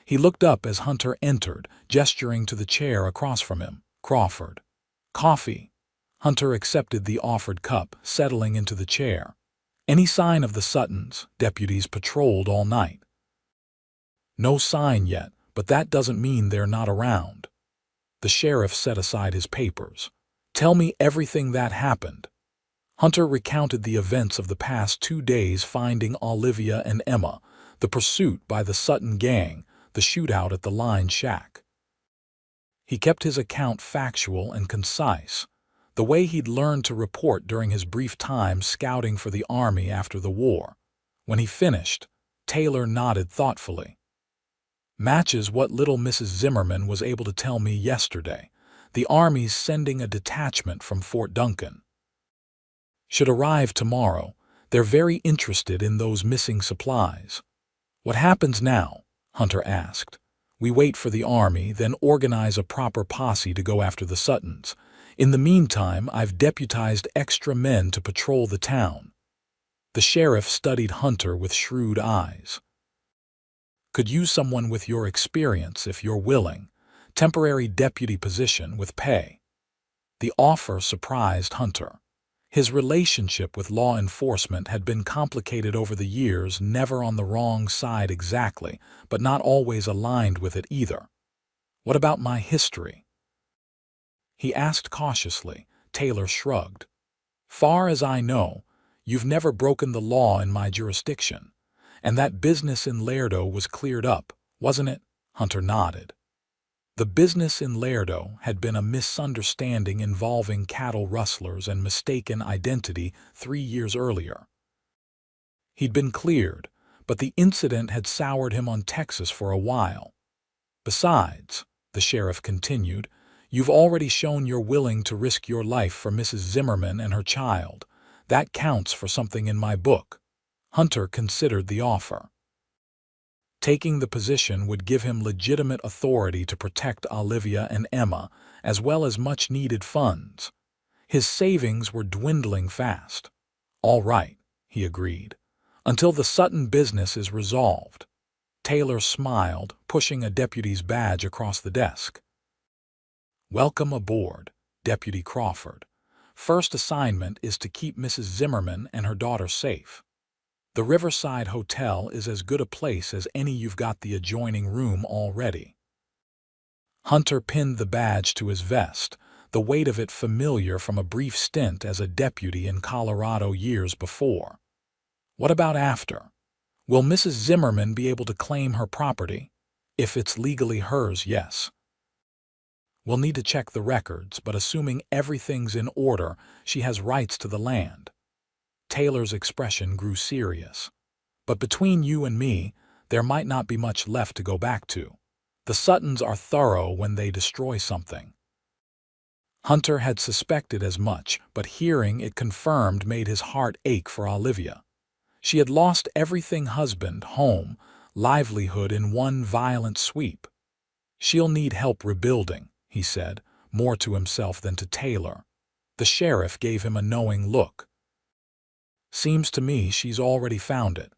He looked up as Hunter entered, gesturing to the chair across from him. "Crawford." "Coffee." Hunter accepted the offered cup, settling into the chair. "Any sign of the Suttons?" Deputies patrolled all night. "No sign yet, but that doesn't mean they're not around." The sheriff set aside his papers. "Tell me everything that happened." Hunter recounted the events of the past 2 days, finding Olivia and Emma, the pursuit by the Sutton gang, the shootout at the line shack. He kept his account factual and concise, the way he'd learned to report during his brief time scouting for the Army after the war. When he finished, Taylor nodded thoughtfully. "Matches what little Mrs. Zimmerman was able to tell me yesterday. The Army's sending a detachment from Fort Duncan. Should arrive tomorrow. They're very interested in those missing supplies." "What happens now?" Hunter asked. "We wait for the Army, then organize a proper posse to go after the Suttons. In the meantime, I've deputized extra men to patrol the town." The sheriff studied Hunter with shrewd eyes. "Could use someone with your experience if you're willing. Temporary deputy position with pay." The offer surprised Hunter. His relationship with law enforcement had been complicated over the years, never on the wrong side exactly, but not always aligned with it either. "What about my history?" he asked cautiously. Taylor shrugged. "Far as I know, you've never broken the law in my jurisdiction. And that business in Laredo was cleared up, wasn't it?" Hunter nodded. The business in Laredo had been a misunderstanding involving cattle rustlers and mistaken identity 3 years earlier. He'd been cleared, but the incident had soured him on Texas for a while. "Besides," the sheriff continued, "you've already shown you're willing to risk your life for Mrs. Zimmerman and her child. That counts for something in my book." Hunter considered the offer. Taking the position would give him legitimate authority to protect Olivia and Emma, as well as much-needed funds. His savings were dwindling fast. "All right," he agreed, "until the Sutton business is resolved." Taylor smiled, pushing a deputy's badge across the desk. "Welcome aboard, Deputy Crawford. First assignment is to keep Mrs. Zimmerman and her daughter safe. The Riverside Hotel is as good a place as any. You've got the adjoining room already." Hunter pinned the badge to his vest, the weight of it familiar from a brief stint as a deputy in Colorado years before. "What about after? Will Mrs. Zimmerman be able to claim her property?" "If it's legally hers, yes. We'll need to check the records, but assuming everything's in order, she has rights to the land." Taylor's expression grew serious. "But between you and me, there might not be much left to go back to. The Suttons are thorough when they destroy something." Hunter had suspected as much, but hearing it confirmed made his heart ache for Olivia. She had lost everything: husband, home, livelihood in one violent sweep. "She'll need help rebuilding," he said, more to himself than to Taylor. The sheriff gave him a knowing look. "Seems to me she's already found it."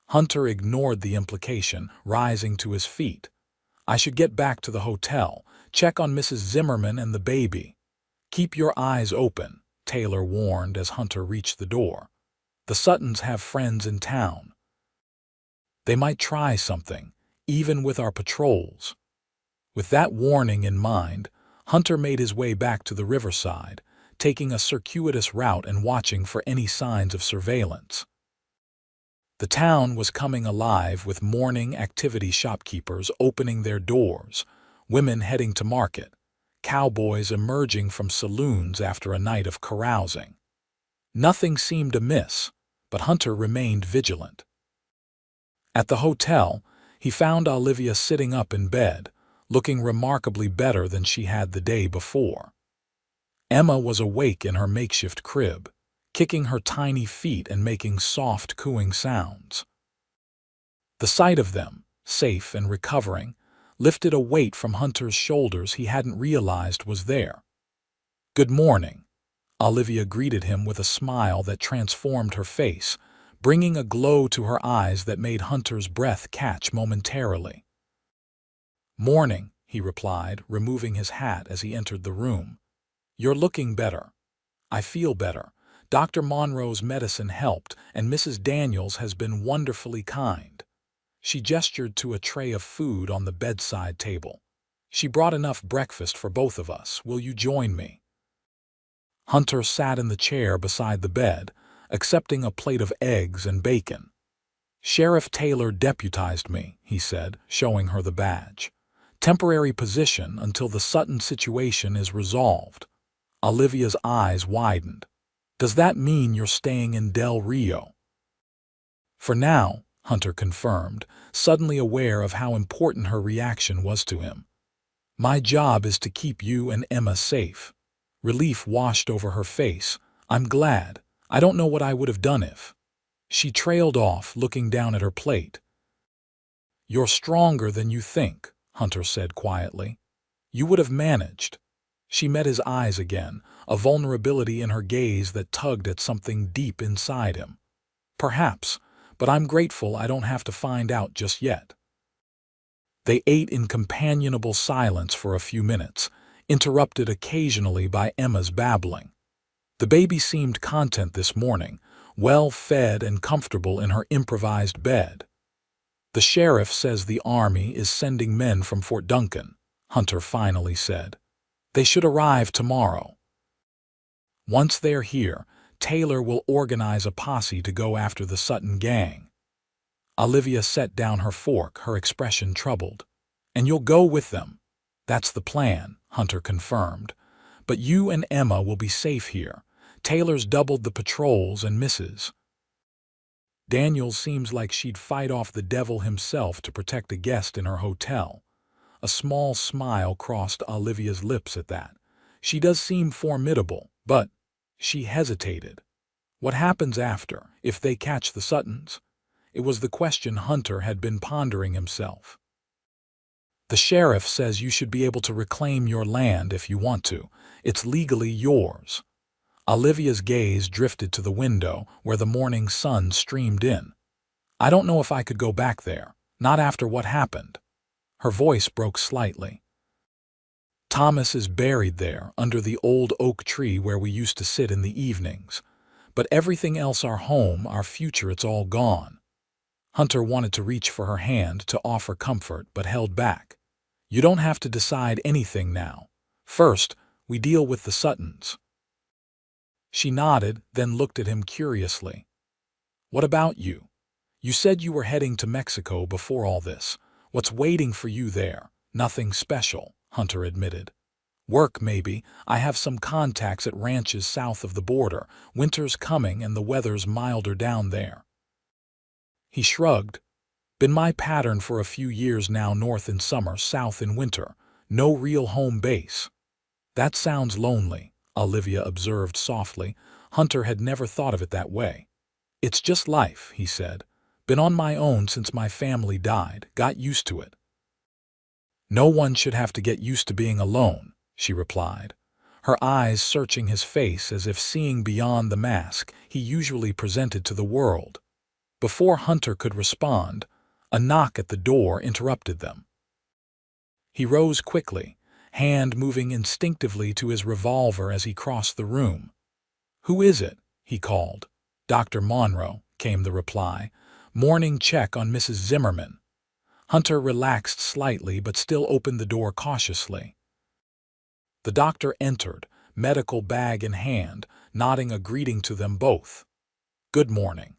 Hunter ignored the implication, rising to his feet. "I should get back to the hotel, check on Mrs. Zimmerman and the baby." "Keep your eyes open," Taylor warned as Hunter reached the door. "The Suttons have friends in town. They might try something, even with our patrols." With that warning in mind, Hunter made his way back to the riverside, taking a circuitous route and watching for any signs of surveillance. The town was coming alive with morning activity: shopkeepers opening their doors, women heading to market, cowboys emerging from saloons after a night of carousing. Nothing seemed amiss, but Hunter remained vigilant. At the hotel, he found Olivia sitting up in bed, looking remarkably better than she had the day before. Emma was awake in her makeshift crib, kicking her tiny feet and making soft cooing sounds. The sight of them, safe and recovering, lifted a weight from Hunter's shoulders he hadn't realized was there. "Good morning." Olivia greeted him with a smile that transformed her face, bringing a glow to her eyes that made Hunter's breath catch momentarily. "Morning," he replied, removing his hat as he entered the room. "You're looking better." "I feel better. Dr. Monroe's medicine helped, and Mrs. Daniels has been wonderfully kind." She gestured to a tray of food on the bedside table. "She brought enough breakfast for both of us. Will you join me?" Hunter sat in the chair beside the bed, accepting a plate of eggs and bacon. "Sheriff Taylor deputized me," he said, showing her the badge. "Temporary position until the Sutton situation is resolved." Olivia's eyes widened. "Does that mean you're staying in Del Rio?" "For now," Hunter confirmed, suddenly aware of how important her reaction was to him. "My job is to keep you and Emma safe." Relief washed over her face. "I'm glad. I don't know what I would have done if—" She trailed off, looking down at her plate. "You're stronger than you think," Hunter said quietly. "You would have managed." She met his eyes again, a vulnerability in her gaze that tugged at something deep inside him. "Perhaps, but I'm grateful I don't have to find out just yet." They ate in companionable silence for a few minutes, interrupted occasionally by Emma's babbling. The baby seemed content this morning, well fed and comfortable in her improvised bed. "The sheriff says the army is sending men from Fort Duncan," Hunter finally said. "They should arrive tomorrow. Once they're here, Taylor will organize a posse to go after the Sutton gang." Olivia set down her fork, her expression troubled. "And you'll go with them?" "That's the plan," Hunter confirmed. "But you and Emma will be safe here. Taylor's doubled the patrols and Mrs. Daniels seems like she'd fight off the devil himself to protect a guest in her hotel." A small smile crossed Olivia's lips at that. "She does seem formidable, but—" She hesitated. "What happens after, if they catch the Suttons?" It was the question Hunter had been pondering himself. "The sheriff says you should be able to reclaim your land if you want to. It's legally yours." Olivia's gaze drifted to the window, where the morning sun streamed in. "I don't know if I could go back there, not after what happened." Her voice broke slightly. "Thomas is buried there, under the old oak tree where we used to sit in the evenings. But everything else, our home, our future, it's all gone." Hunter wanted to reach for her hand to offer comfort, but held back. "You don't have to decide anything now. First, we deal with the Suttons." She nodded, then looked at him curiously. "What about you? You said you were heading to Mexico before all this. What's waiting for you there?" "Nothing special," Hunter admitted. "Work, maybe. I have some contacts at ranches south of the border. Winter's coming and the weather's milder down there." He shrugged. "Been my pattern for a few years now, north in summer, south in winter. No real home base." "That sounds lonely," Olivia observed softly. Hunter had never thought of it that way. "It's just life," he said. "Been on my own since my family died. Got used to it." "No one should have to get used to being alone," she replied, her eyes searching his face as if seeing beyond the mask he usually presented to the world. Before Hunter could respond, a knock at the door interrupted them. He rose quickly, hand moving instinctively to his revolver as he crossed the room. "Who is it?" he called. "Dr. Monroe," came the reply. "Morning check on Mrs. Zimmerman." Hunter relaxed slightly but still opened the door cautiously. The doctor entered, medical bag in hand, nodding a greeting to them both. "Good morning.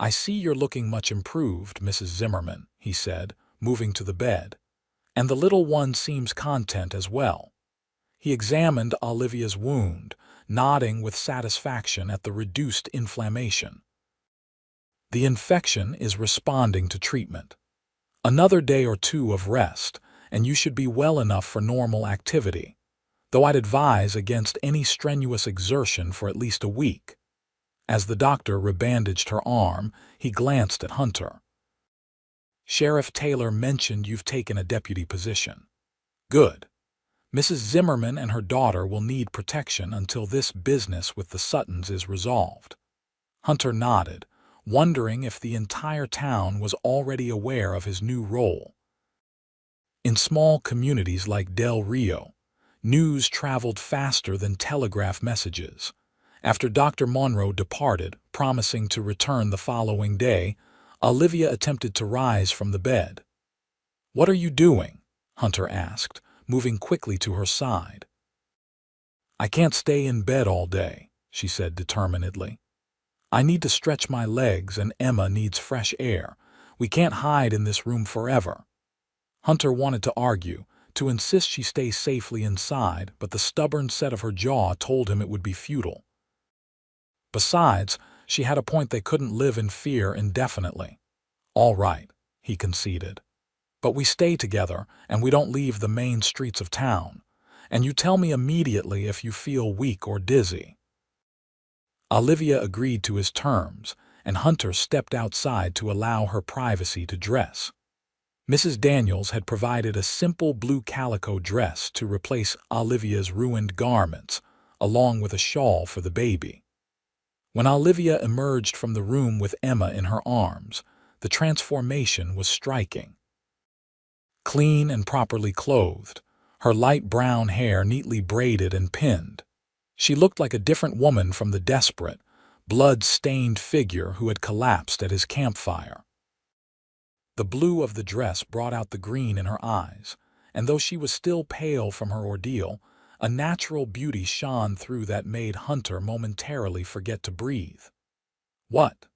I see you're looking much improved, Mrs. Zimmerman," he said, moving to the bed. "And the little one seems content as well." He examined Olivia's wound, nodding with satisfaction at the reduced inflammation. "The infection is responding to treatment. Another day or two of rest, and you should be well enough for normal activity, though I'd advise against any strenuous exertion for at least a week." As the doctor rebandaged her arm, he glanced at Hunter. "Sheriff Taylor mentioned you've taken a deputy position." "Good. Mrs. Zimmerman and her daughter will need protection until this business with the Suttons is resolved. Hunter nodded, wondering if the entire town was already aware of his new role. In small communities like Del Rio, news traveled faster than telegraph messages. After Dr. Monroe departed, promising to return the following day, Olivia attempted to rise from the bed. "What are you doing?" Hunter asked, moving quickly to her side. "I can't stay in bed all day," she said determinedly. "I need to stretch my legs and Emma needs fresh air. We can't hide in this room forever." Hunter wanted to argue, to insist she stay safely inside, but the stubborn set of her jaw told him it would be futile. Besides, she had a point: they couldn't live in fear indefinitely. "All right," he conceded. "But we stay together, and we don't leave the main streets of town. And you tell me immediately if you feel weak or dizzy." Olivia agreed to his terms, and Hunter stepped outside to allow her privacy to dress. Mrs. Daniels had provided a simple blue calico dress to replace Olivia's ruined garments, along with a shawl for the baby. When Olivia emerged from the room with Emma in her arms, the transformation was striking. Clean and properly clothed, her light brown hair neatly braided and pinned, she looked like a different woman from the desperate, blood-stained figure who had collapsed at his campfire. The blue of the dress brought out the green in her eyes, and though she was still pale from her ordeal, a natural beauty shone through that made Hunter momentarily forget to breathe. "What?"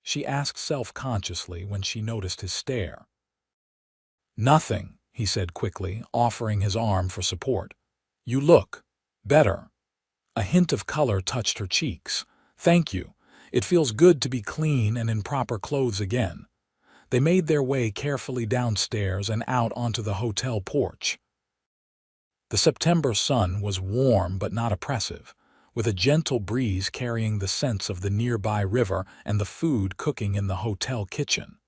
she asked self-consciously when she noticed his stare. "Nothing," he said quickly, offering his arm for support. "You look better." A hint of color touched her cheeks. "Thank you. It feels good to be clean and in proper clothes again." They made their way carefully downstairs and out onto the hotel porch. The September sun was warm but not oppressive, with a gentle breeze carrying the scents of the nearby river and the food cooking in the hotel kitchen.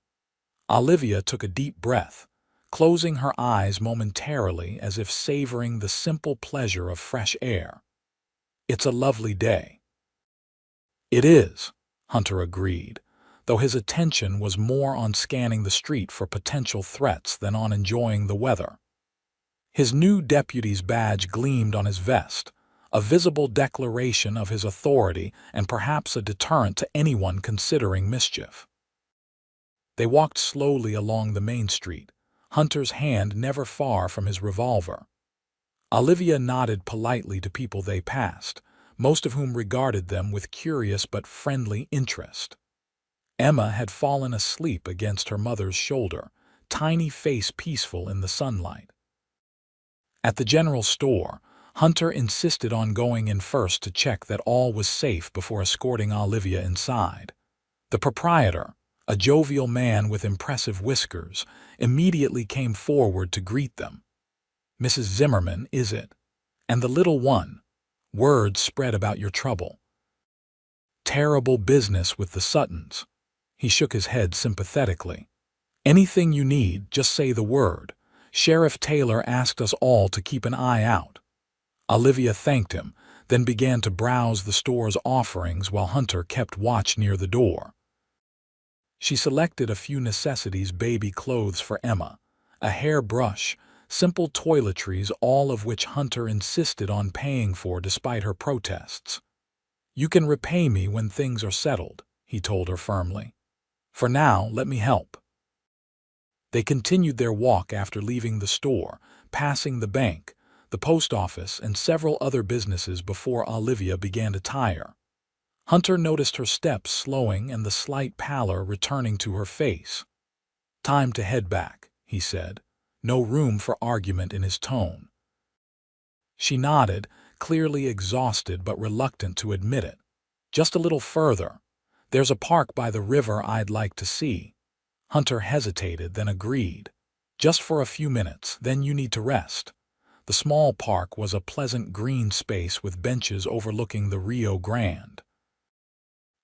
Olivia took a deep breath, closing her eyes momentarily as if savoring the simple pleasure of fresh air. "It's a lovely day." "It is," Hunter agreed, though his attention was more on scanning the street for potential threats than on enjoying the weather. His new deputy's badge gleamed on his vest, a visible declaration of his authority and perhaps a deterrent to anyone considering mischief. They walked slowly along the main street, Hunter's hand never far from his revolver. Olivia nodded politely to people they passed, most of whom regarded them with curious but friendly interest. Emma had fallen asleep against her mother's shoulder, tiny face peaceful in the sunlight. At the general store, Hunter insisted on going in first to check that all was safe before escorting Olivia inside. The proprietor, a jovial man with impressive whiskers, immediately came forward to greet them. "Mrs. Zimmerman, is it? And the little one? Word spread about your trouble." "Terrible business with the Suttons." He shook his head sympathetically. "Anything you need, just say the word. Sheriff Taylor asked us all to keep an eye out." Olivia thanked him, then began to browse the store's offerings while Hunter kept watch near the door. She selected a few necessities: baby clothes for Emma, a hairbrush, simple toiletries, all of which Hunter insisted on paying for despite her protests. "You can repay me when things are settled," he told her firmly. "For now, let me help." They continued their walk after leaving the store, passing the bank, the post office, and several other businesses before Olivia began to tire. Hunter noticed her steps slowing and the slight pallor returning to her face. "Time to head back," he said, no room for argument in his tone. She nodded, clearly exhausted but reluctant to admit it. "Just a little further. There's a park by the river I'd like to see." Hunter hesitated, then agreed. "Just for a few minutes, then you need to rest." The small park was a pleasant green space with benches overlooking the Rio Grande.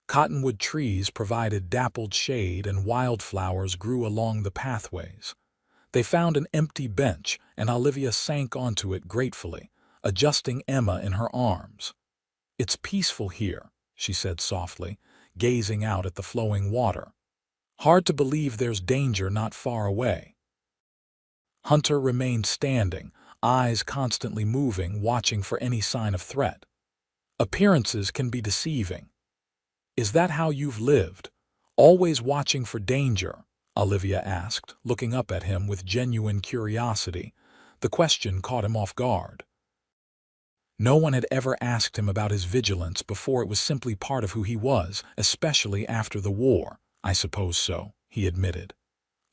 Cottonwood trees provided dappled shade and wildflowers grew along the pathways. They found an empty bench, and Olivia sank onto it gratefully, adjusting Emma in her arms. "It's peaceful here," she said softly, gazing out at the flowing water. "Hard to believe there's danger not far away." Hunter remained standing, eyes constantly moving, watching for any sign of threat. "Appearances can be deceiving." "Is that how you've lived? Always watching for danger?" Olivia asked, looking up at him with genuine curiosity. The question caught him off guard. No one had ever asked him about his vigilance before. It was simply part of who he was, especially after the war. "I suppose so," he admitted.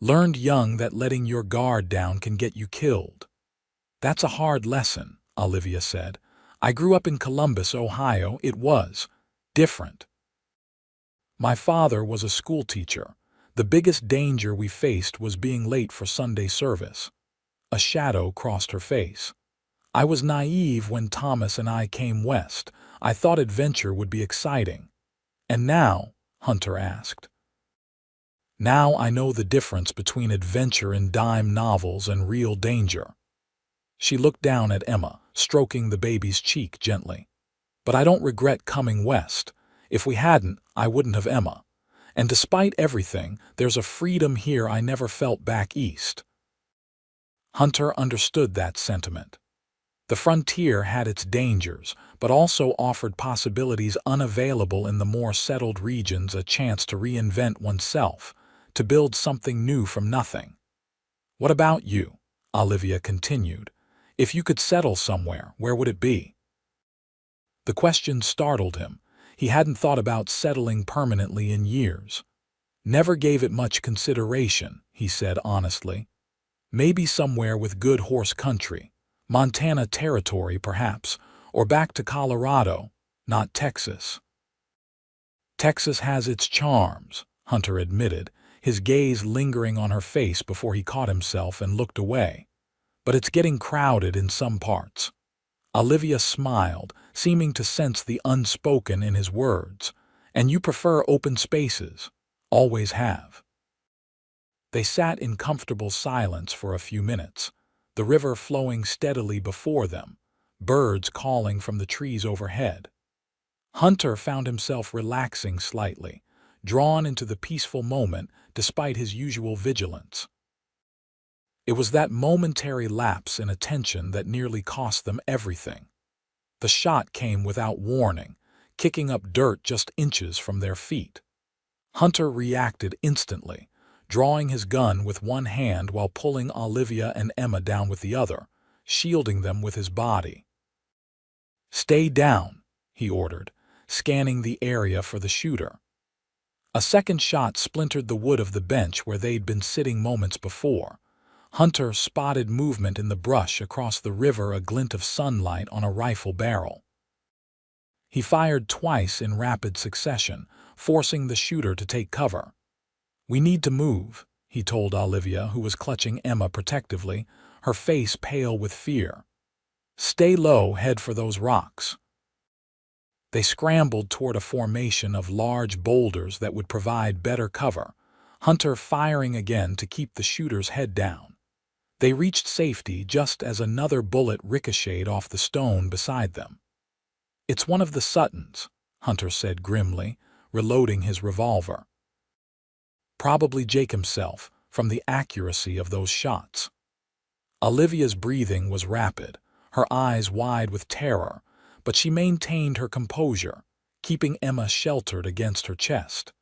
"Learned young that letting your guard down can get you killed." "That's a hard lesson," Olivia said. "I grew up in Columbus, Ohio. It was different. My father was a schoolteacher. The biggest danger we faced was being late for Sunday service." A shadow crossed her face. "I was naive when Thomas and I came west. I thought adventure would be exciting." "And now?" Hunter asked. "Now I know the difference between adventure in dime novels and real danger." She looked down at Emma, stroking the baby's cheek gently. "But I don't regret coming west. If we hadn't, I wouldn't have Emma. And despite everything, there's a freedom here I never felt back east." Hunter understood that sentiment. The frontier had its dangers, but also offered possibilities unavailable in the more settled regions, a chance to reinvent oneself, to build something new from nothing. "What about you?" Olivia continued. "If you could settle somewhere, where would it be?" The question startled him. He hadn't thought about settling permanently in years. "Never gave it much consideration," he said honestly. "Maybe somewhere with good horse country. Montana territory, perhaps, or back to Colorado, not Texas." "Texas has its charms," Hunter admitted, his gaze lingering on her face before he caught himself and looked away. "But it's getting crowded in some parts." Olivia smiled, seeming to sense the unspoken in his words. "And you prefer open spaces?" "Always have." They sat in comfortable silence for a few minutes, the river flowing steadily before them, birds calling from the trees overhead. Hunter found himself relaxing slightly, drawn into the peaceful moment despite his usual vigilance. It was that momentary lapse in attention that nearly cost them everything. The shot came without warning, kicking up dirt just inches from their feet. Hunter reacted instantly, drawing his gun with one hand while pulling Olivia and Emma down with the other, shielding them with his body. "Stay down," he ordered, scanning the area for the shooter. A second shot splintered the wood of the bench where they'd been sitting moments before. Hunter spotted movement in the brush across the river, a glint of sunlight on a rifle barrel. He fired twice in rapid succession, forcing the shooter to take cover. "We need to move," he told Olivia, who was clutching Emma protectively, her face pale with fear. "Stay low, head for those rocks." They scrambled toward a formation of large boulders that would provide better cover, Hunter firing again to keep the shooter's head down. They reached safety just as another bullet ricocheted off the stone beside them. "It's one of the Suttons," Hunter said grimly, reloading his revolver. "Probably Jake himself, from the accuracy of those shots." Olivia's breathing was rapid, her eyes wide with terror, but she maintained her composure, keeping Emma sheltered against her chest.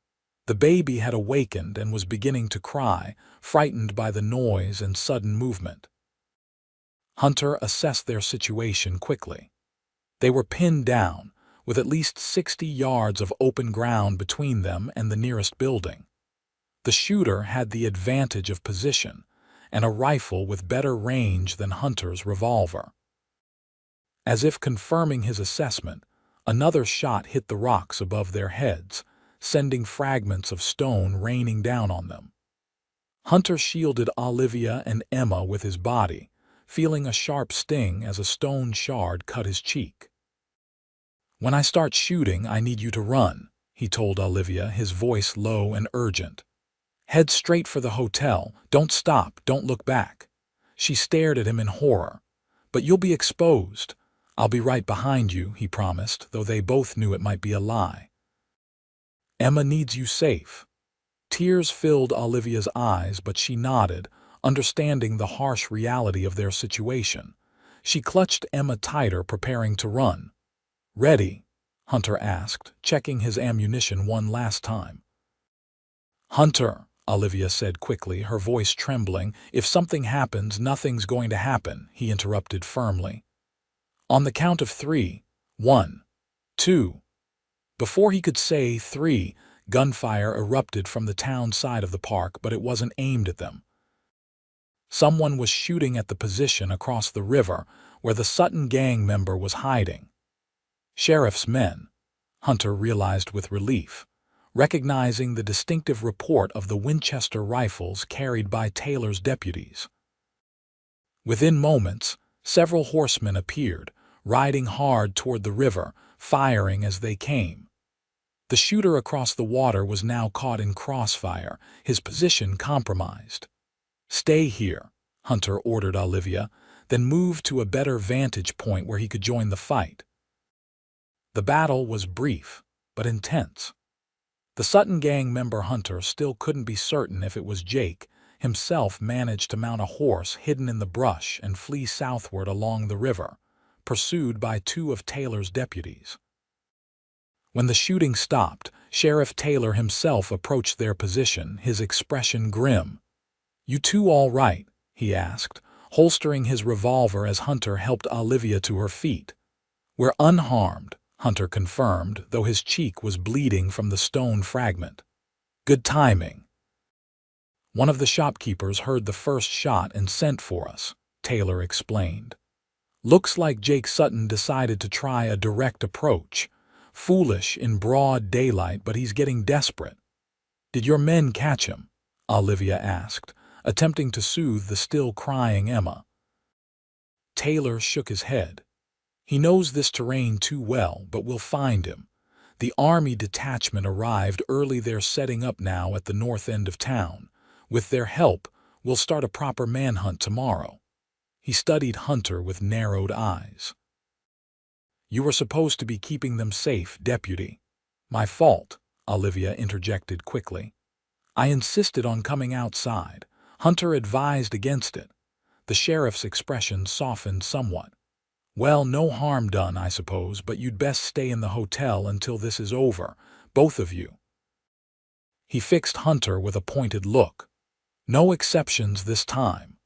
The baby had awakened and was beginning to cry, frightened by the noise and sudden movement. Hunter assessed their situation quickly. They were pinned down, with at least 60 yards of open ground between them and the nearest building. The shooter had the advantage of position, and a rifle with better range than Hunter's revolver. As if confirming his assessment, another shot hit the rocks above their heads, sending fragments of stone raining down on them. Hunter shielded Olivia and Emma with his body, feeling a sharp sting as a stone shard cut his cheek. "When I start shooting, I need you to run," he told Olivia, his voice low and urgent. Head straight for the hotel. Don't stop. Don't look back. She stared at him in horror. But you'll be exposed. I'll be right behind you, he promised, though they both knew it might be a lie. Emma needs you safe. Tears filled Olivia's eyes, but she nodded, understanding the harsh reality of their situation. She clutched Emma tighter, preparing to run. Ready? Hunter asked, checking his ammunition one last time. Hunter, Olivia said quickly, her voice trembling. If something happens, nothing's going to happen, he interrupted firmly. On the count of 3, 1, 2. Before he could say 3, gunfire erupted from the town side of the park, but it wasn't aimed at them. Someone was shooting at the position across the river where the Sutton gang member was hiding. Sheriff's men, Hunter realized with relief, recognizing the distinctive report of the Winchester rifles carried by Taylor's deputies. Within moments, several horsemen appeared, riding hard toward the river, firing as they came. The shooter across the water was now caught in crossfire, his position compromised. Stay here, Hunter ordered Olivia, then moved to a better vantage point where he could join the fight. The battle was brief, but intense. The Sutton gang member Hunter still couldn't be certain if it was Jake, himself managed to mount a horse hidden in the brush and flee southward along the river, pursued by 2 of Taylor's deputies. When the shooting stopped, Sheriff Taylor himself approached their position, his expression grim. "You two all right?" he asked, holstering his revolver as Hunter helped Olivia to her feet. "We're unharmed," Hunter confirmed, though his cheek was bleeding from the stone fragment. "Good timing." "One of the shopkeepers heard the first shot and sent for us," Taylor explained. "Looks like Jake Sutton decided to try a direct approach. Foolish in broad daylight, but he's getting desperate." "Did your men catch him?" Olivia asked, attempting to soothe the still crying Emma. Taylor shook his head. "He knows this terrain too well, but we'll find him. The army detachment arrived early. They're setting up now at the north end of town. With their help, we'll start a proper manhunt tomorrow." He studied Hunter with narrowed eyes. "You were supposed to be keeping them safe, Deputy." "My fault," Olivia interjected quickly. "I insisted on coming outside. Hunter advised against it." The sheriff's expression softened somewhat. "Well, no harm done, I suppose, but you'd best stay in the hotel until this is over, both of you." He fixed Hunter with a pointed look. "No exceptions this time."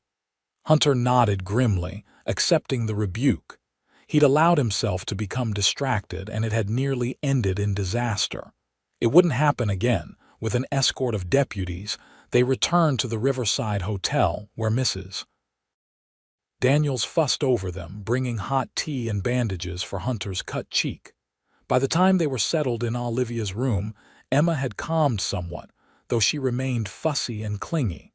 Hunter nodded grimly, accepting the rebuke. He'd allowed himself to become distracted, and it had nearly ended in disaster. It wouldn't happen again. With an escort of deputies, they returned to the Riverside Hotel, where Mrs. Daniels fussed over them, bringing hot tea and bandages for Hunter's cut cheek. By the time they were settled in Olivia's room, Emma had calmed somewhat, though she remained fussy and clingy.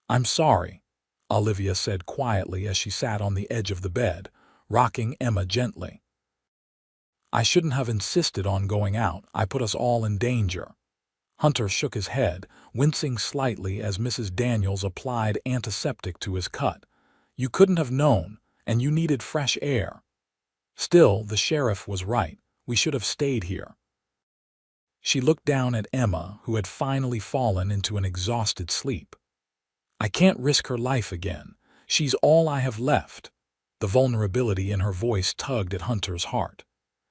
"I'm sorry," Olivia said quietly as she sat on the edge of the bed, rocking Emma gently. "I shouldn't have insisted on going out. I put us all in danger." Hunter shook his head, wincing slightly as Mrs. Daniels applied antiseptic to his cut. "You couldn't have known, and you needed fresh air." Still, the sheriff was right. We should have stayed here. She looked down at Emma, who had finally fallen into an exhausted sleep. "I can't risk her life again. She's all I have left." The vulnerability in her voice tugged at Hunter's heart.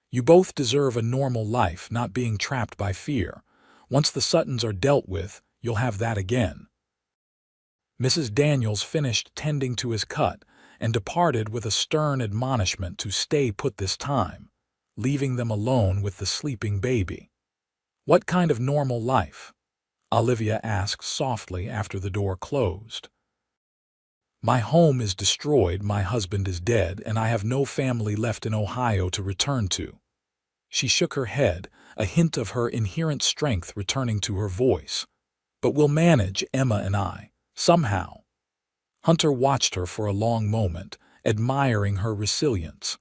"You both deserve a normal life, not being trapped by fear. Once the Suttons are dealt with, you'll have that again." Mrs. Daniels finished tending to his cut and departed with a stern admonishment to stay put this time, leaving them alone with the sleeping baby. "What kind of normal life?" Olivia asked softly after the door closed. "My home is destroyed, my husband is dead, and I have no family left in Ohio to return to." She shook her head, a hint of her inherent strength returning to her voice. "But we'll manage, Emma and I, somehow." Hunter watched her for a long moment, admiring her resilience.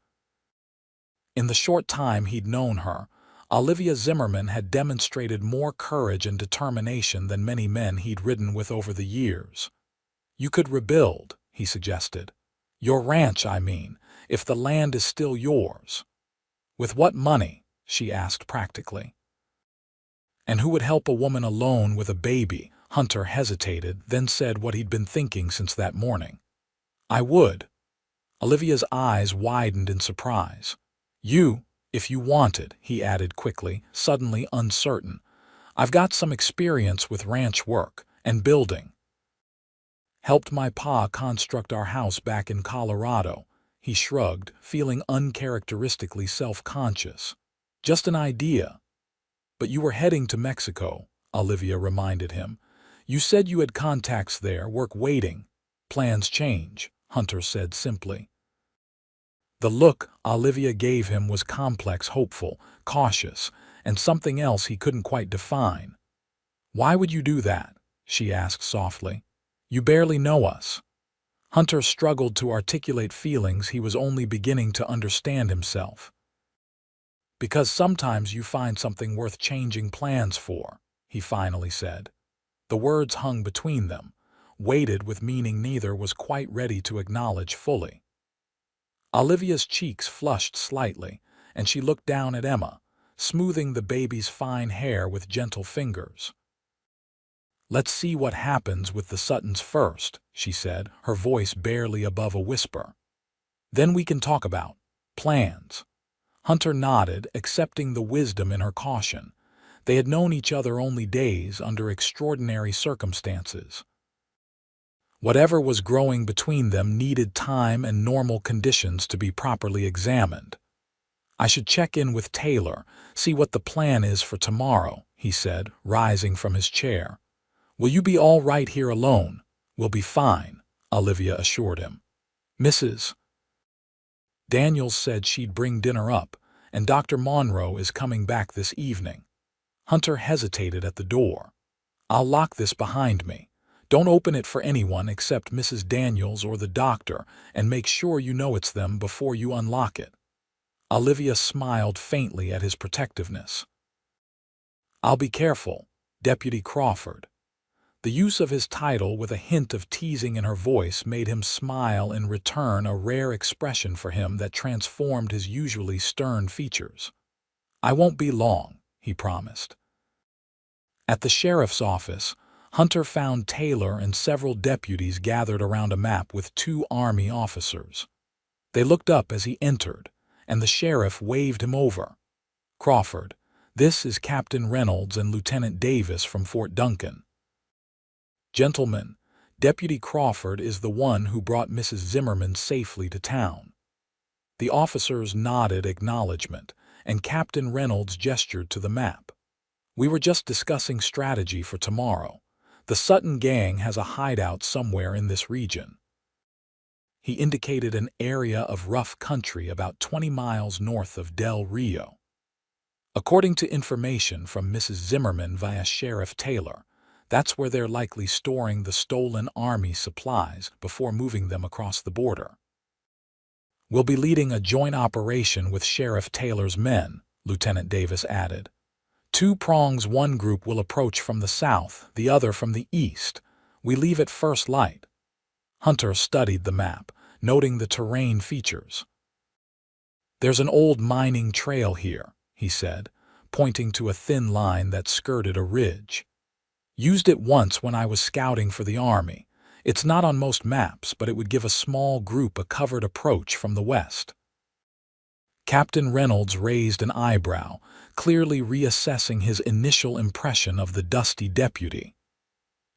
In the short time he'd known her, Olivia Zimmerman had demonstrated more courage and determination than many men he'd ridden with over the years. "You could rebuild," he suggested. "Your ranch, I mean, if the land is still yours." "With what money?" she asked practically. "And who would help a woman alone with a baby?" Hunter hesitated, then said what he'd been thinking since that morning. "I would." Olivia's eyes widened in surprise. "You, if you wanted," he added quickly, suddenly uncertain. "I've got some experience with ranch work and building. Helped my pa construct our house back in Colorado." He shrugged, feeling uncharacteristically self-conscious. "Just an idea." "But you were heading to Mexico," Olivia reminded him. "You said you had contacts there, work waiting." "Plans change," Hunter said simply. The look Olivia gave him was complex, hopeful, cautious, and something else he couldn't quite define. "Why would you do that?" she asked softly. "You barely know us." Hunter struggled to articulate feelings he was only beginning to understand himself. "Because sometimes you find something worth changing plans for," he finally said. The words hung between them, weighted with meaning neither was quite ready to acknowledge fully. Olivia's cheeks flushed slightly, and she looked down at Emma, smoothing the baby's fine hair with gentle fingers. "Let's see what happens with the Suttons first," she said, her voice barely above a whisper. "Then we can talk about plans." Hunter nodded, accepting the wisdom in her caution. They had known each other only days under extraordinary circumstances. Whatever was growing between them needed time and normal conditions to be properly examined. "I should check in with Taylor, see what the plan is for tomorrow," he said, rising from his chair. "Will you be all right here alone?" "We'll be fine," Olivia assured him. "Mrs. Daniels said she'd bring dinner up, and Dr. Monroe is coming back this evening." Hunter hesitated at the door. "I'll lock this behind me. Don't open it for anyone except Mrs. Daniels or the doctor, and make sure you know it's them before you unlock it." Olivia smiled faintly at his protectiveness. "I'll be careful, Deputy Crawford." The use of his title with a hint of teasing in her voice made him smile in return, a rare expression for him that transformed his usually stern features. "I won't be long," he promised. At the sheriff's office, Hunter found Taylor and several deputies gathered around a map with 2 Army officers. They looked up as he entered, and the sheriff waved him over. "Crawford, this is Captain Reynolds and Lieutenant Davis from Fort Duncan." "Gentlemen, Deputy Crawford is the one who brought Mrs. Zimmerman safely to town." The officers nodded acknowledgement, and Captain Reynolds gestured to the map. "We were just discussing strategy for tomorrow. The Sutton gang has a hideout somewhere in this region." He indicated an area of rough country about 20 miles north of Del Rio. "According to information from Mrs. Zimmerman via Sheriff Taylor, that's where they're likely storing the stolen Army supplies before moving them across the border." "We'll be leading a joint operation with Sheriff Taylor's men," Lieutenant Davis added. "2 prongs, one group will approach from the south, the other from the east. We leave at first light." Hunter studied the map, noting the terrain features. "There's an old mining trail here," he said, pointing to a thin line that skirted a ridge. "Used it once when I was scouting for the Army. It's not on most maps, but it would give a small group a covered approach from the west." Captain Reynolds raised an eyebrow, clearly reassessing his initial impression of the dusty deputy.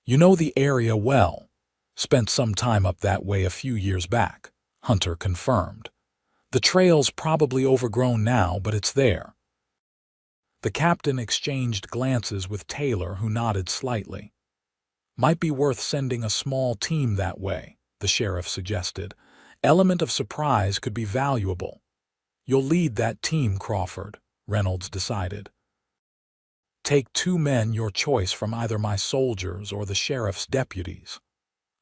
"You know the area well." "Spent some time up that way a few years back," Hunter confirmed. "The trail's probably overgrown now, but it's there." The captain exchanged glances with Taylor, who nodded slightly. "Might be worth sending a small team that way," the sheriff suggested. "Element of surprise could be valuable." "You'll lead that team, Crawford," Reynolds decided. "Take 2 men, your choice from either my soldiers or the sheriff's deputies."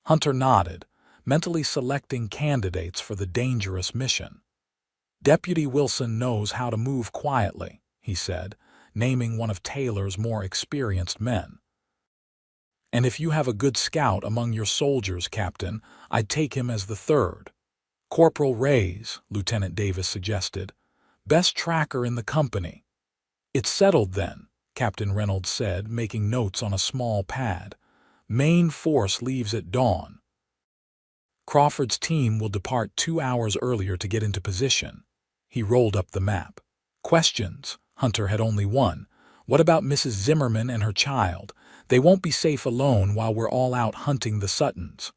Hunter nodded, mentally selecting candidates for the dangerous mission. "Deputy Wilson knows how to move quietly," he said, naming one of Taylor's more experienced men. "And if you have a good scout among your soldiers, Captain, I'd take him as the third." "Corporal Ray's," Lieutenant Davis suggested. "Best tracker in the company." "It's settled then," Captain Reynolds said, making notes on a small pad. "Main force leaves at dawn. Crawford's team will depart 2 hours earlier to get into position." He rolled up the map. "Questions?" Hunter had only one. "What about Mrs. Zimmerman and her child? They won't be safe alone while we're all out hunting the Suttons."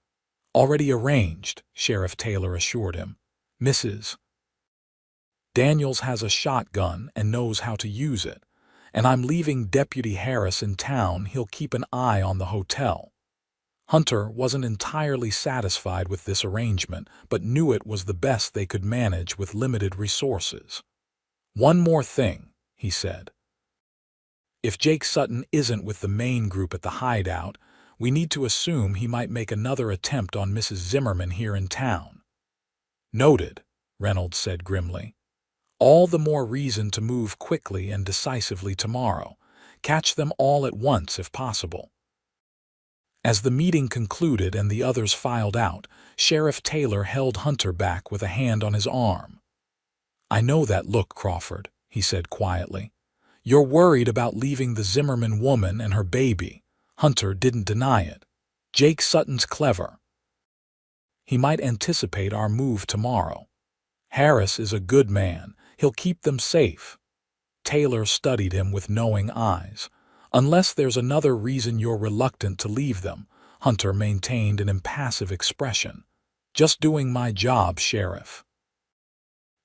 "Already arranged," Sheriff Taylor assured him. "Mrs. Daniels has a shotgun and knows how to use it, and I'm leaving Deputy Harris in town. He'll keep an eye on the hotel." Hunter wasn't entirely satisfied with this arrangement, but knew it was the best they could manage with limited resources. "One more thing," he said. "If Jake Sutton isn't with the main group at the hideout, we need to assume he might make another attempt on Mrs. Zimmerman here in town." "Noted," Reynolds said grimly. "All the more reason to move quickly and decisively tomorrow. Catch them all at once if possible." As the meeting concluded and the others filed out, Sheriff Taylor held Hunter back with a hand on his arm. "I know that look, Crawford," he said quietly. "You're worried about leaving the Zimmerman woman and her baby." Hunter didn't deny it. "Jake Sutton's clever. He might anticipate our move tomorrow. Harris is a good man. He'll keep them safe." Taylor studied him with knowing eyes. "Unless there's another reason you're reluctant to leave them," Hunter maintained an impassive expression. "Just doing my job, Sheriff."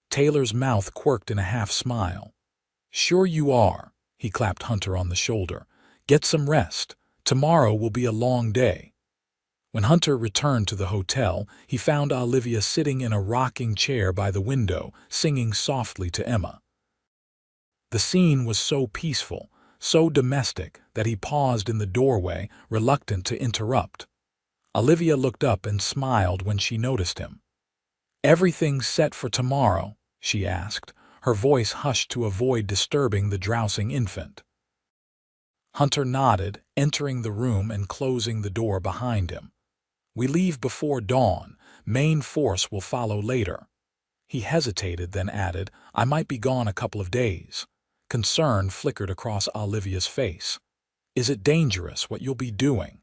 Taylor's mouth quirked in a half-smile. "Sure you are," he clapped Hunter on the shoulder. "Get some rest. Tomorrow will be a long day." When Hunter returned to the hotel, he found Olivia sitting in a rocking chair by the window, singing softly to Emma. The scene was so peaceful, so domestic, that he paused in the doorway, reluctant to interrupt. Olivia looked up and smiled when she noticed him. "Everything's set for tomorrow?" she asked, her voice hushed to avoid disturbing the drowsing infant. Hunter nodded, entering the room and closing the door behind him. "We leave before dawn. Main force will follow later." He hesitated, then added, "I might be gone a couple of days." Concern flickered across Olivia's face. "Is it dangerous, what you'll be doing?"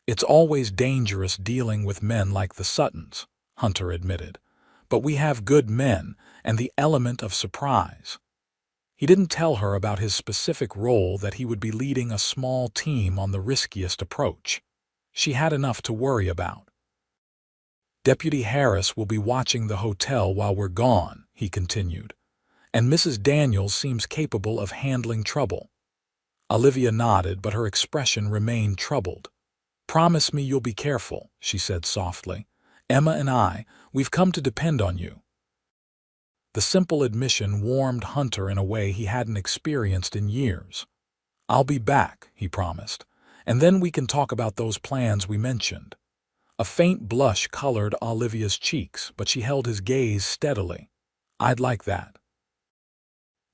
"It's always dangerous dealing with men like the Suttons," Hunter admitted. "But we have good men, and the element of surprise." He didn't tell her about his specific role, that he would be leading a small team on the riskiest approach. She had enough to worry about. "Deputy Harris will be watching the hotel while we're gone," he continued. "And Mrs. Daniels seems capable of handling trouble." Olivia nodded, but her expression remained troubled. "Promise me you'll be careful," she said softly. "Emma and we've come to depend on you." The simple admission warmed Hunter in a way he hadn't experienced in years. "I'll be back," he promised, "and then we can talk about those plans we mentioned." A faint blush colored Olivia's cheeks, but she held his gaze steadily. "I'd like that."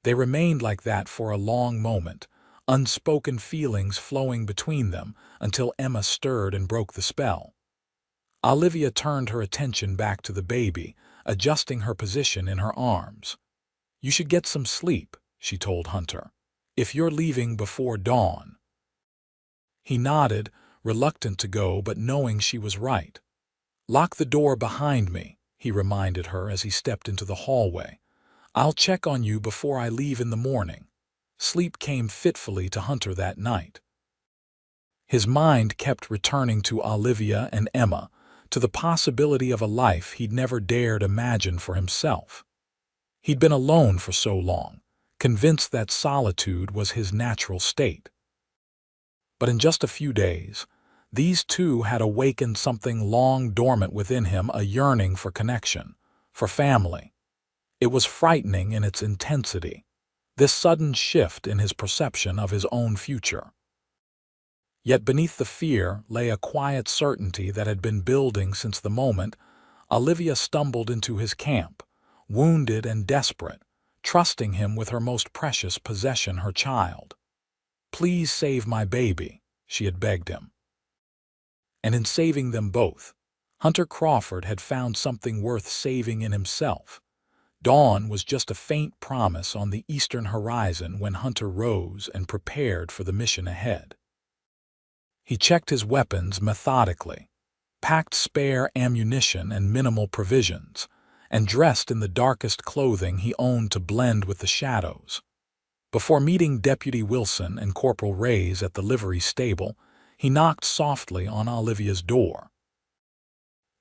They remained like that for a long moment, unspoken feelings flowing between them, until Emma stirred and broke the spell. Olivia turned her attention back to the baby, adjusting her position in her arms. "You should get some sleep," she told Hunter, "if you're leaving before dawn." He nodded, reluctant to go but knowing she was right. "Lock the door behind me," he reminded her as he stepped into the hallway. "I'll check on you before I leave in the morning." Sleep came fitfully to Hunter that night. His mind kept returning to Olivia and Emma, to the possibility of a life he'd never dared imagine for himself. He'd been alone for so long, convinced that solitude was his natural state. But in just a few days, these two had awakened something long dormant within him, a yearning for connection, for family. It was frightening in its intensity, this sudden shift in his perception of his own future. Yet beneath the fear lay a quiet certainty that had been building since the moment Olivia stumbled into his camp, wounded and desperate, trusting him with her most precious possession, her child. "Please save my baby," she had begged him. And in saving them both, Hunter Crawford had found something worth saving in himself. Dawn was just a faint promise on the eastern horizon when Hunter rose and prepared for the mission ahead. He checked his weapons methodically, packed spare ammunition and minimal provisions, and dressed in the darkest clothing he owned to blend with the shadows. Before meeting Deputy Wilson and Corporal Reyes at the livery stable, he knocked softly on Olivia's door.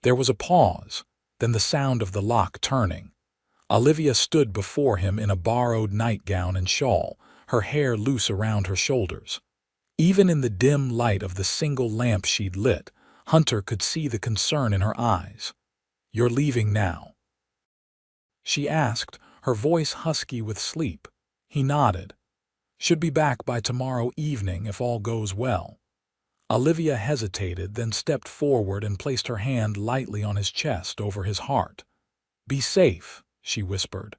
There was a pause, then the sound of the lock turning. Olivia stood before him in a borrowed nightgown and shawl, her hair loose around her shoulders. Even in the dim light of the single lamp she'd lit, Hunter could see the concern in her eyes. "You're leaving now?" she asked, her voice husky with sleep. He nodded. "Should be back by tomorrow evening if all goes well." Olivia hesitated, then stepped forward and placed her hand lightly on his chest over his heart. "Be safe," she whispered.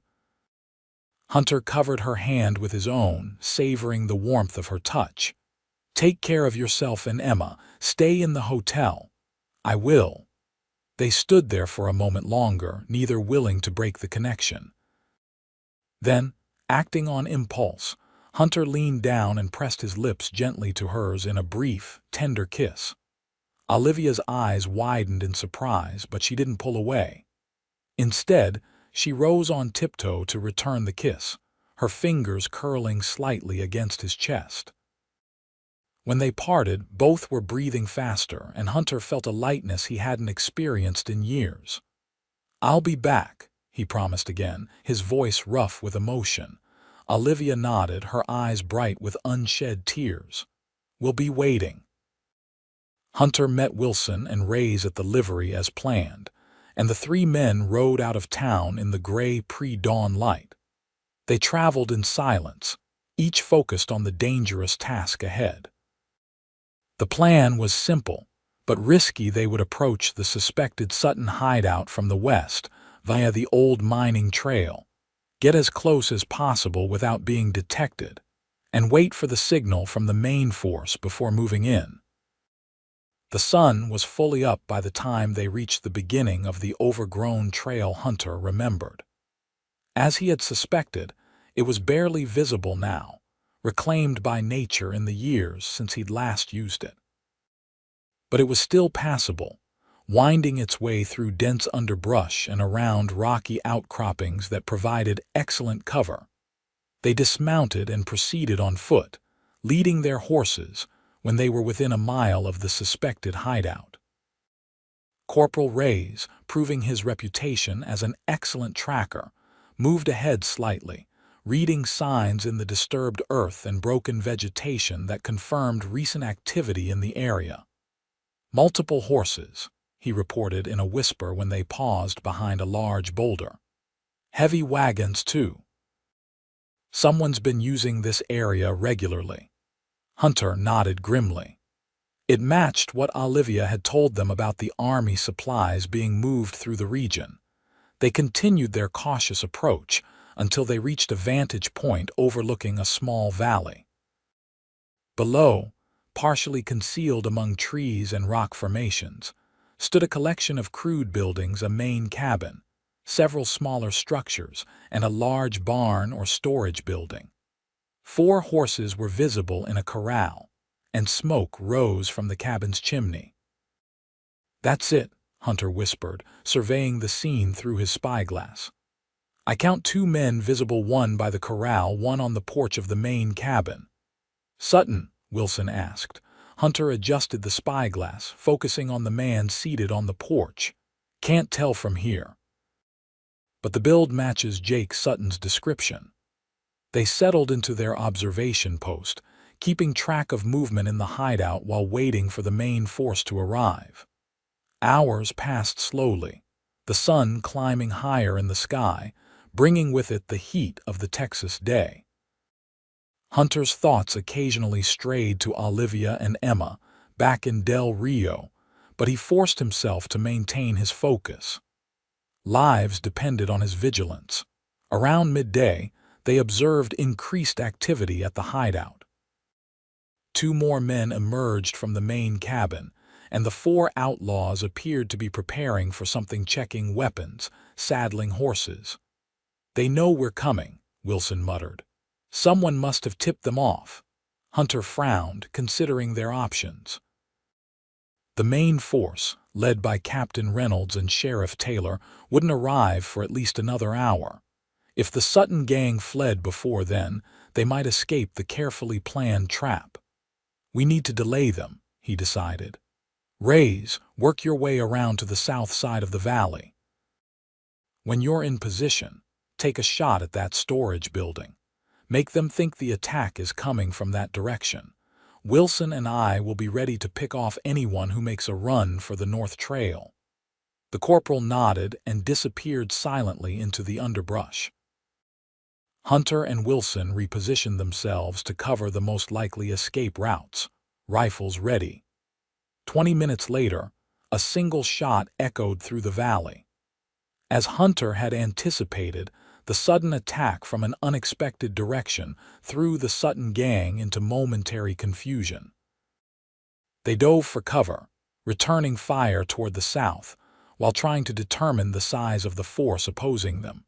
Hunter covered her hand with his own, savoring the warmth of her touch. "Take care of yourself and Emma. Stay in the hotel." "I will." They stood there for a moment longer, neither willing to break the connection. Then, acting on impulse, Hunter leaned down and pressed his lips gently to hers in a brief, tender kiss. Olivia's eyes widened in surprise, but she didn't pull away. Instead, she rose on tiptoe to return the kiss, her fingers curling slightly against his chest. When they parted, both were breathing faster, and Hunter felt a lightness he hadn't experienced in years. "I'll be back," he promised again, his voice rough with emotion. Olivia nodded, her eyes bright with unshed tears. "We'll be waiting." Hunter met Wilson and Reyes at the livery as planned, and the three men rode out of town in the gray pre-dawn light. They traveled in silence, each focused on the dangerous task ahead. The plan was simple, but risky. They would approach the suspected Sutton hideout from the west via the old mining trail, get as close as possible without being detected, and wait for the signal from the main force before moving in. The sun was fully up by the time they reached the beginning of the overgrown trail Hunter remembered. As he had suspected, it was barely visible now, reclaimed by nature in the years since he'd last used it. But it was still passable, winding its way through dense underbrush and around rocky outcroppings that provided excellent cover. They dismounted and proceeded on foot, leading their horses when they were within a mile of the suspected hideout. Corporal Reyes, proving his reputation as an excellent tracker, moved ahead slightly, reading signs in the disturbed earth and broken vegetation that confirmed recent activity in the area. "Multiple horses," he reported in a whisper when they paused behind a large boulder. "Heavy wagons, too. Someone's been using this area regularly." Hunter nodded grimly. It matched what Olivia had told them about the army supplies being moved through the region. They continued their cautious approach until they reached a vantage point overlooking a small valley. Below, partially concealed among trees and rock formations, stood a collection of crude buildings, a main cabin, several smaller structures, and a large barn or storage building. 4 horses were visible in a corral, and smoke rose from the cabin's chimney. "That's it," Hunter whispered, surveying the scene through his spyglass. "I count 2 men visible, one by the corral, one on the porch of the main cabin." "Sutton?" Wilson asked. Hunter adjusted the spyglass, focusing on the man seated on the porch. "Can't tell from here, but the build matches Jake Sutton's description." They settled into their observation post, keeping track of movement in the hideout while waiting for the main force to arrive. Hours passed slowly, the sun climbing higher in the sky, bringing with it the heat of the Texas day. Hunter's thoughts occasionally strayed to Olivia and Emma, back in Del Rio, but he forced himself to maintain his focus. Lives depended on his vigilance. Around midday, they observed increased activity at the hideout. 2 more men emerged from the main cabin, and the 4 outlaws appeared to be preparing for something, checking weapons, saddling horses. "They know we're coming," Wilson muttered. "Someone must have tipped them off." Hunter frowned, considering their options. The main force, led by Captain Reynolds and Sheriff Taylor, wouldn't arrive for at least another hour. If the Sutton gang fled before then, they might escape the carefully planned trap. "We need to delay them," he decided. "Rays, work your way around to the south side of the valley. When you're in position, take a shot at that storage building. Make them think the attack is coming from that direction. Wilson and I will be ready to pick off anyone who makes a run for the North Trail." The corporal nodded and disappeared silently into the underbrush. Hunter and Wilson repositioned themselves to cover the most likely escape routes, rifles ready. 20 minutes later, a single shot echoed through the valley. As Hunter had anticipated, the sudden attack from an unexpected direction threw the Sutton gang into momentary confusion. They dove for cover, returning fire toward the south, while trying to determine the size of the force opposing them.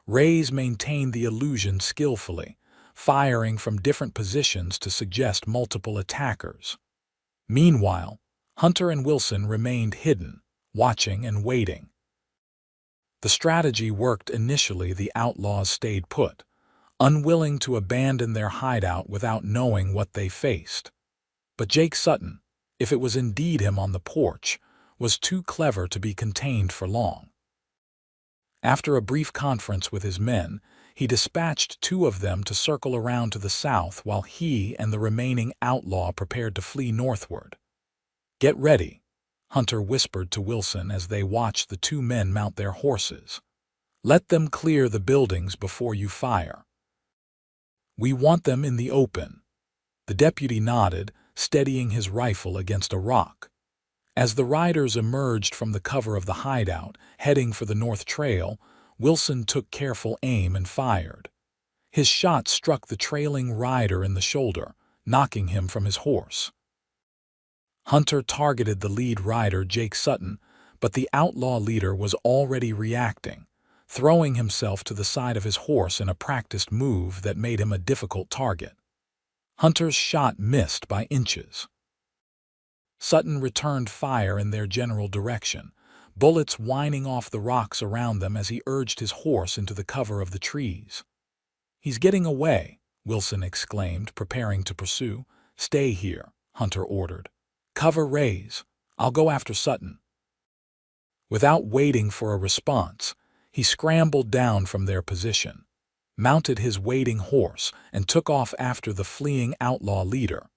Rays maintained the illusion skillfully, firing from different positions to suggest multiple attackers. Meanwhile, Hunter and Wilson remained hidden, watching and waiting. The strategy worked initially. The outlaws stayed put, unwilling to abandon their hideout without knowing what they faced. But Jake Sutton, if it was indeed him on the porch, was too clever to be contained for long. After a brief conference with his men, he dispatched 2 of them to circle around to the south while he and the remaining outlaw prepared to flee northward. "Get ready," Hunter whispered to Wilson as they watched the 2 men mount their horses. "Let them clear the buildings before you fire. We want them in the open." The deputy nodded, steadying his rifle against a rock. As the riders emerged from the cover of the hideout, heading for the North Trail, Wilson took careful aim and fired. His shot struck the trailing rider in the shoulder, knocking him from his horse. Hunter targeted the lead rider, Jake Sutton, but the outlaw leader was already reacting, throwing himself to the side of his horse in a practiced move that made him a difficult target. Hunter's shot missed by inches. Sutton returned fire in their general direction, bullets whining off the rocks around them as he urged his horse into the cover of the trees. "He's getting away," Wilson exclaimed, preparing to pursue. "Stay here," Hunter ordered. "Cover Rays. I'll go after Sutton." Without waiting for a response, he scrambled down from their position, mounted his waiting horse, and took off after the fleeing outlaw leader.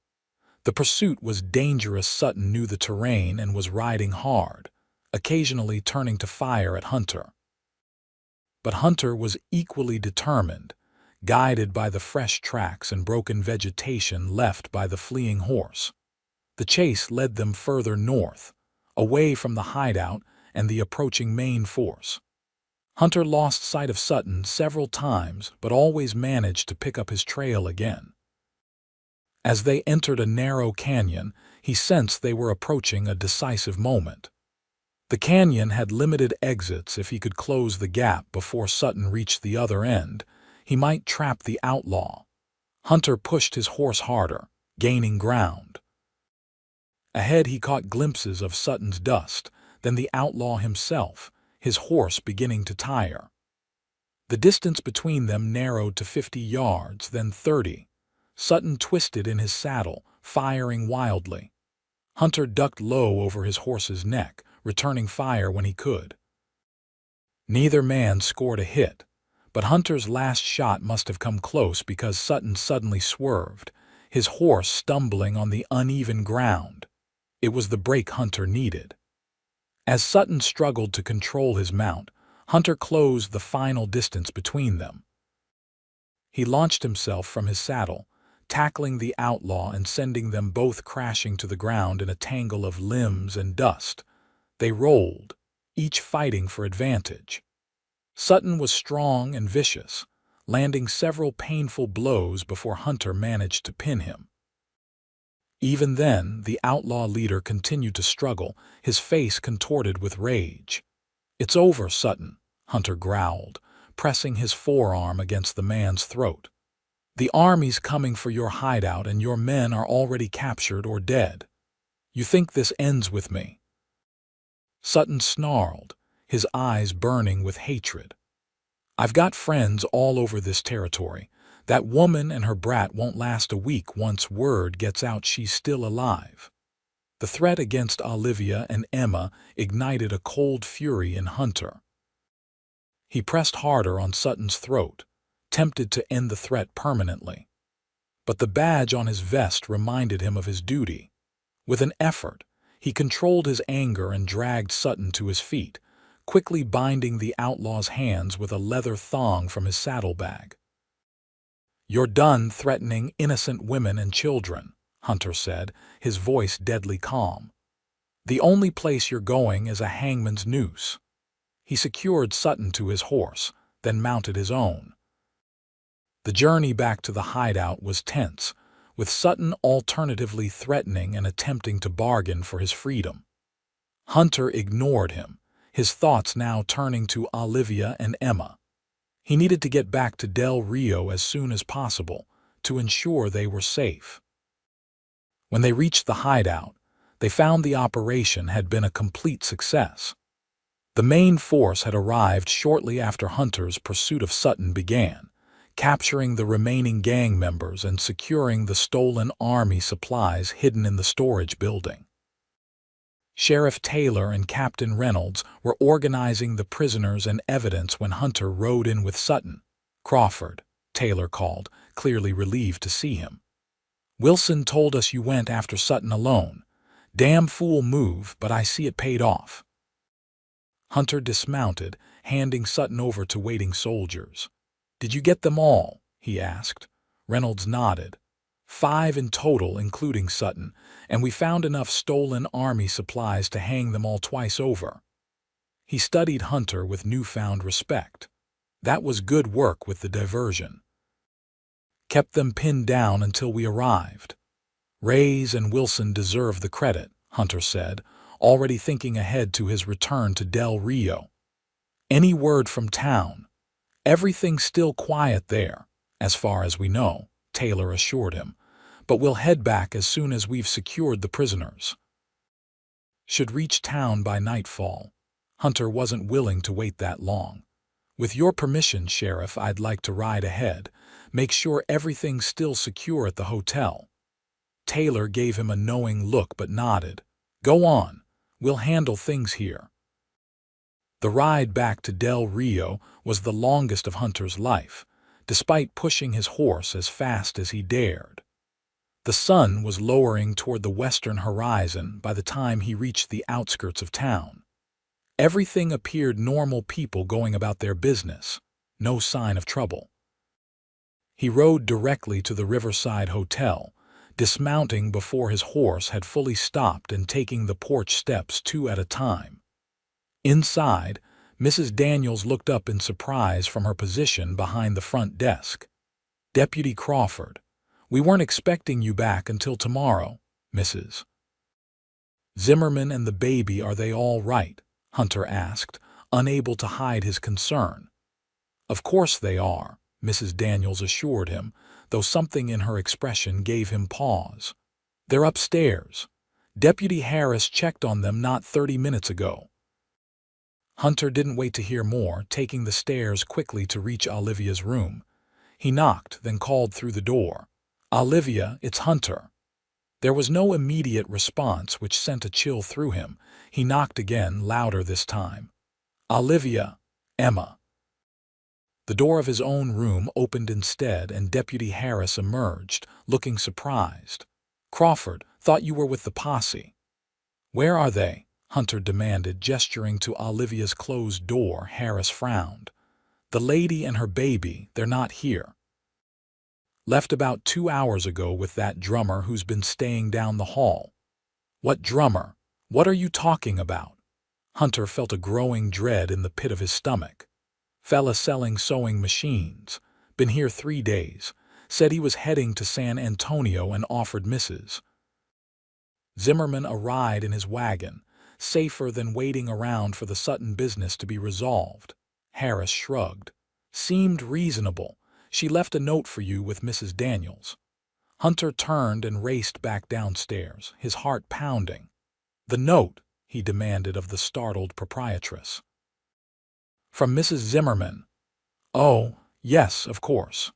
The pursuit was dangerous. Sutton knew the terrain and was riding hard, occasionally turning to fire at Hunter. But Hunter was equally determined, guided by the fresh tracks and broken vegetation left by the fleeing horse. The chase led them further north, away from the hideout and the approaching main force. Hunter lost sight of Sutton several times, but always managed to pick up his trail again. As they entered a narrow canyon, he sensed they were approaching a decisive moment. The canyon had limited exits. If he could close the gap before Sutton reached the other end, he might trap the outlaw. Hunter pushed his horse harder, gaining ground. Ahead he caught glimpses of Sutton's dust, then the outlaw himself, his horse beginning to tire. The distance between them narrowed to 50 yards, then 30. Sutton twisted in his saddle, firing wildly. Hunter ducked low over his horse's neck, returning fire when he could. Neither man scored a hit, but Hunter's last shot must have come close because Sutton suddenly swerved, his horse stumbling on the uneven ground. It was the break Hunter needed. As Sutton struggled to control his mount, Hunter closed the final distance between them. He launched himself from his saddle, tackling the outlaw and sending them both crashing to the ground in a tangle of limbs and dust. They rolled, each fighting for advantage. Sutton was strong and vicious, landing several painful blows before Hunter managed to pin him. Even then, the outlaw leader continued to struggle, his face contorted with rage. "It's over, Sutton," Hunter growled, pressing his forearm against the man's throat. "The army's coming for your hideout and your men are already captured or dead. You think this ends with me?" Sutton snarled, his eyes burning with hatred. "I've got friends all over this territory. That woman and her brat won't last a week once word gets out she's still alive." The threat against Olivia and Emma ignited a cold fury in Hunter. He pressed harder on Sutton's throat, tempted to end the threat permanently. But the badge on his vest reminded him of his duty. With an effort, he controlled his anger and dragged Sutton to his feet, quickly binding the outlaw's hands with a leather thong from his saddlebag. "You're done threatening innocent women and children," Hunter said, his voice deadly calm. "The only place you're going is a hangman's noose." He secured Sutton to his horse, then mounted his own. The journey back to the hideout was tense, with Sutton alternatively threatening and attempting to bargain for his freedom. Hunter ignored him, his thoughts now turning to Olivia and Emma. He needed to get back to Del Rio as soon as possible to ensure they were safe. When they reached the hideout, they found the operation had been a complete success. The main force had arrived shortly after Hunter's pursuit of Sutton began, capturing the remaining gang members and securing the stolen army supplies hidden in the storage building. Sheriff Taylor and Captain Reynolds were organizing the prisoners and evidence when Hunter rode in with Sutton. "Crawford," Taylor called, clearly relieved to see him. "Wilson told us you went after Sutton alone. Damn fool move, but I see it paid off." Hunter dismounted, handing Sutton over to waiting soldiers. "Did you get them all?" he asked. Reynolds nodded. "5 in total, including Sutton, and we found enough stolen army supplies to hang them all twice over." He studied Hunter with newfound respect. "That was good work with the diversion." "Kept them pinned down until we arrived." "Reyes and Wilson deserve the credit," Hunter said, already thinking ahead to his return to Del Rio. "Any word from town?" "Everything's still quiet there, as far as we know," Taylor assured him, "but we'll head back as soon as we've secured the prisoners." Should reach town by nightfall. Hunter wasn't willing to wait that long. "With your permission, Sheriff, I'd like to ride ahead, make sure everything's still secure at the hotel." Taylor gave him a knowing look but nodded. "Go on, we'll handle things here." The ride back to Del Rio was the longest of Hunter's life, despite pushing his horse as fast as he dared. The sun was lowering toward the western horizon by the time he reached the outskirts of town. Everything appeared normal, people going about their business, no sign of trouble. He rode directly to the Riverside Hotel, dismounting before his horse had fully stopped and taking the porch steps 2 at a time. Inside, Mrs. Daniels looked up in surprise from her position behind the front desk. "Deputy Crawford, we weren't expecting you back until tomorrow, Mrs. Zimmerman and the baby, are they all right?" Hunter asked, unable to hide his concern. "Of course they are," Mrs. Daniels assured him, though something in her expression gave him pause. "They're upstairs. Deputy Harris checked on them not 30 minutes ago." Hunter didn't wait to hear more, taking the stairs quickly to reach Olivia's room. He knocked, then called through the door. "Olivia, it's Hunter." There was no immediate response, which sent a chill through him. He knocked again, louder this time. "Olivia, Emma." The door of his own room opened instead, and Deputy Harris emerged, looking surprised. "Crawford, thought you were with the posse." "Where are they?" Hunter demanded, gesturing to Olivia's closed door. Harris frowned. "The lady and her baby, they're not here. Left about 2 hours ago with that drummer who's been staying down the hall." "What drummer? What are you talking about?" Hunter felt a growing dread in the pit of his stomach. Fella selling sewing machines. Been here 3 days. Said he was heading to San Antonio and offered Mrs. Zimmerman a ride in his wagon, safer than waiting around for the Sutton business to be resolved. Harris shrugged. Seemed reasonable. She left a note for you with Mrs. Daniels. Hunter turned and raced back downstairs, his heart pounding. The note, he demanded of the startled proprietress. From Mrs. Zimmerman. Oh, yes, of course.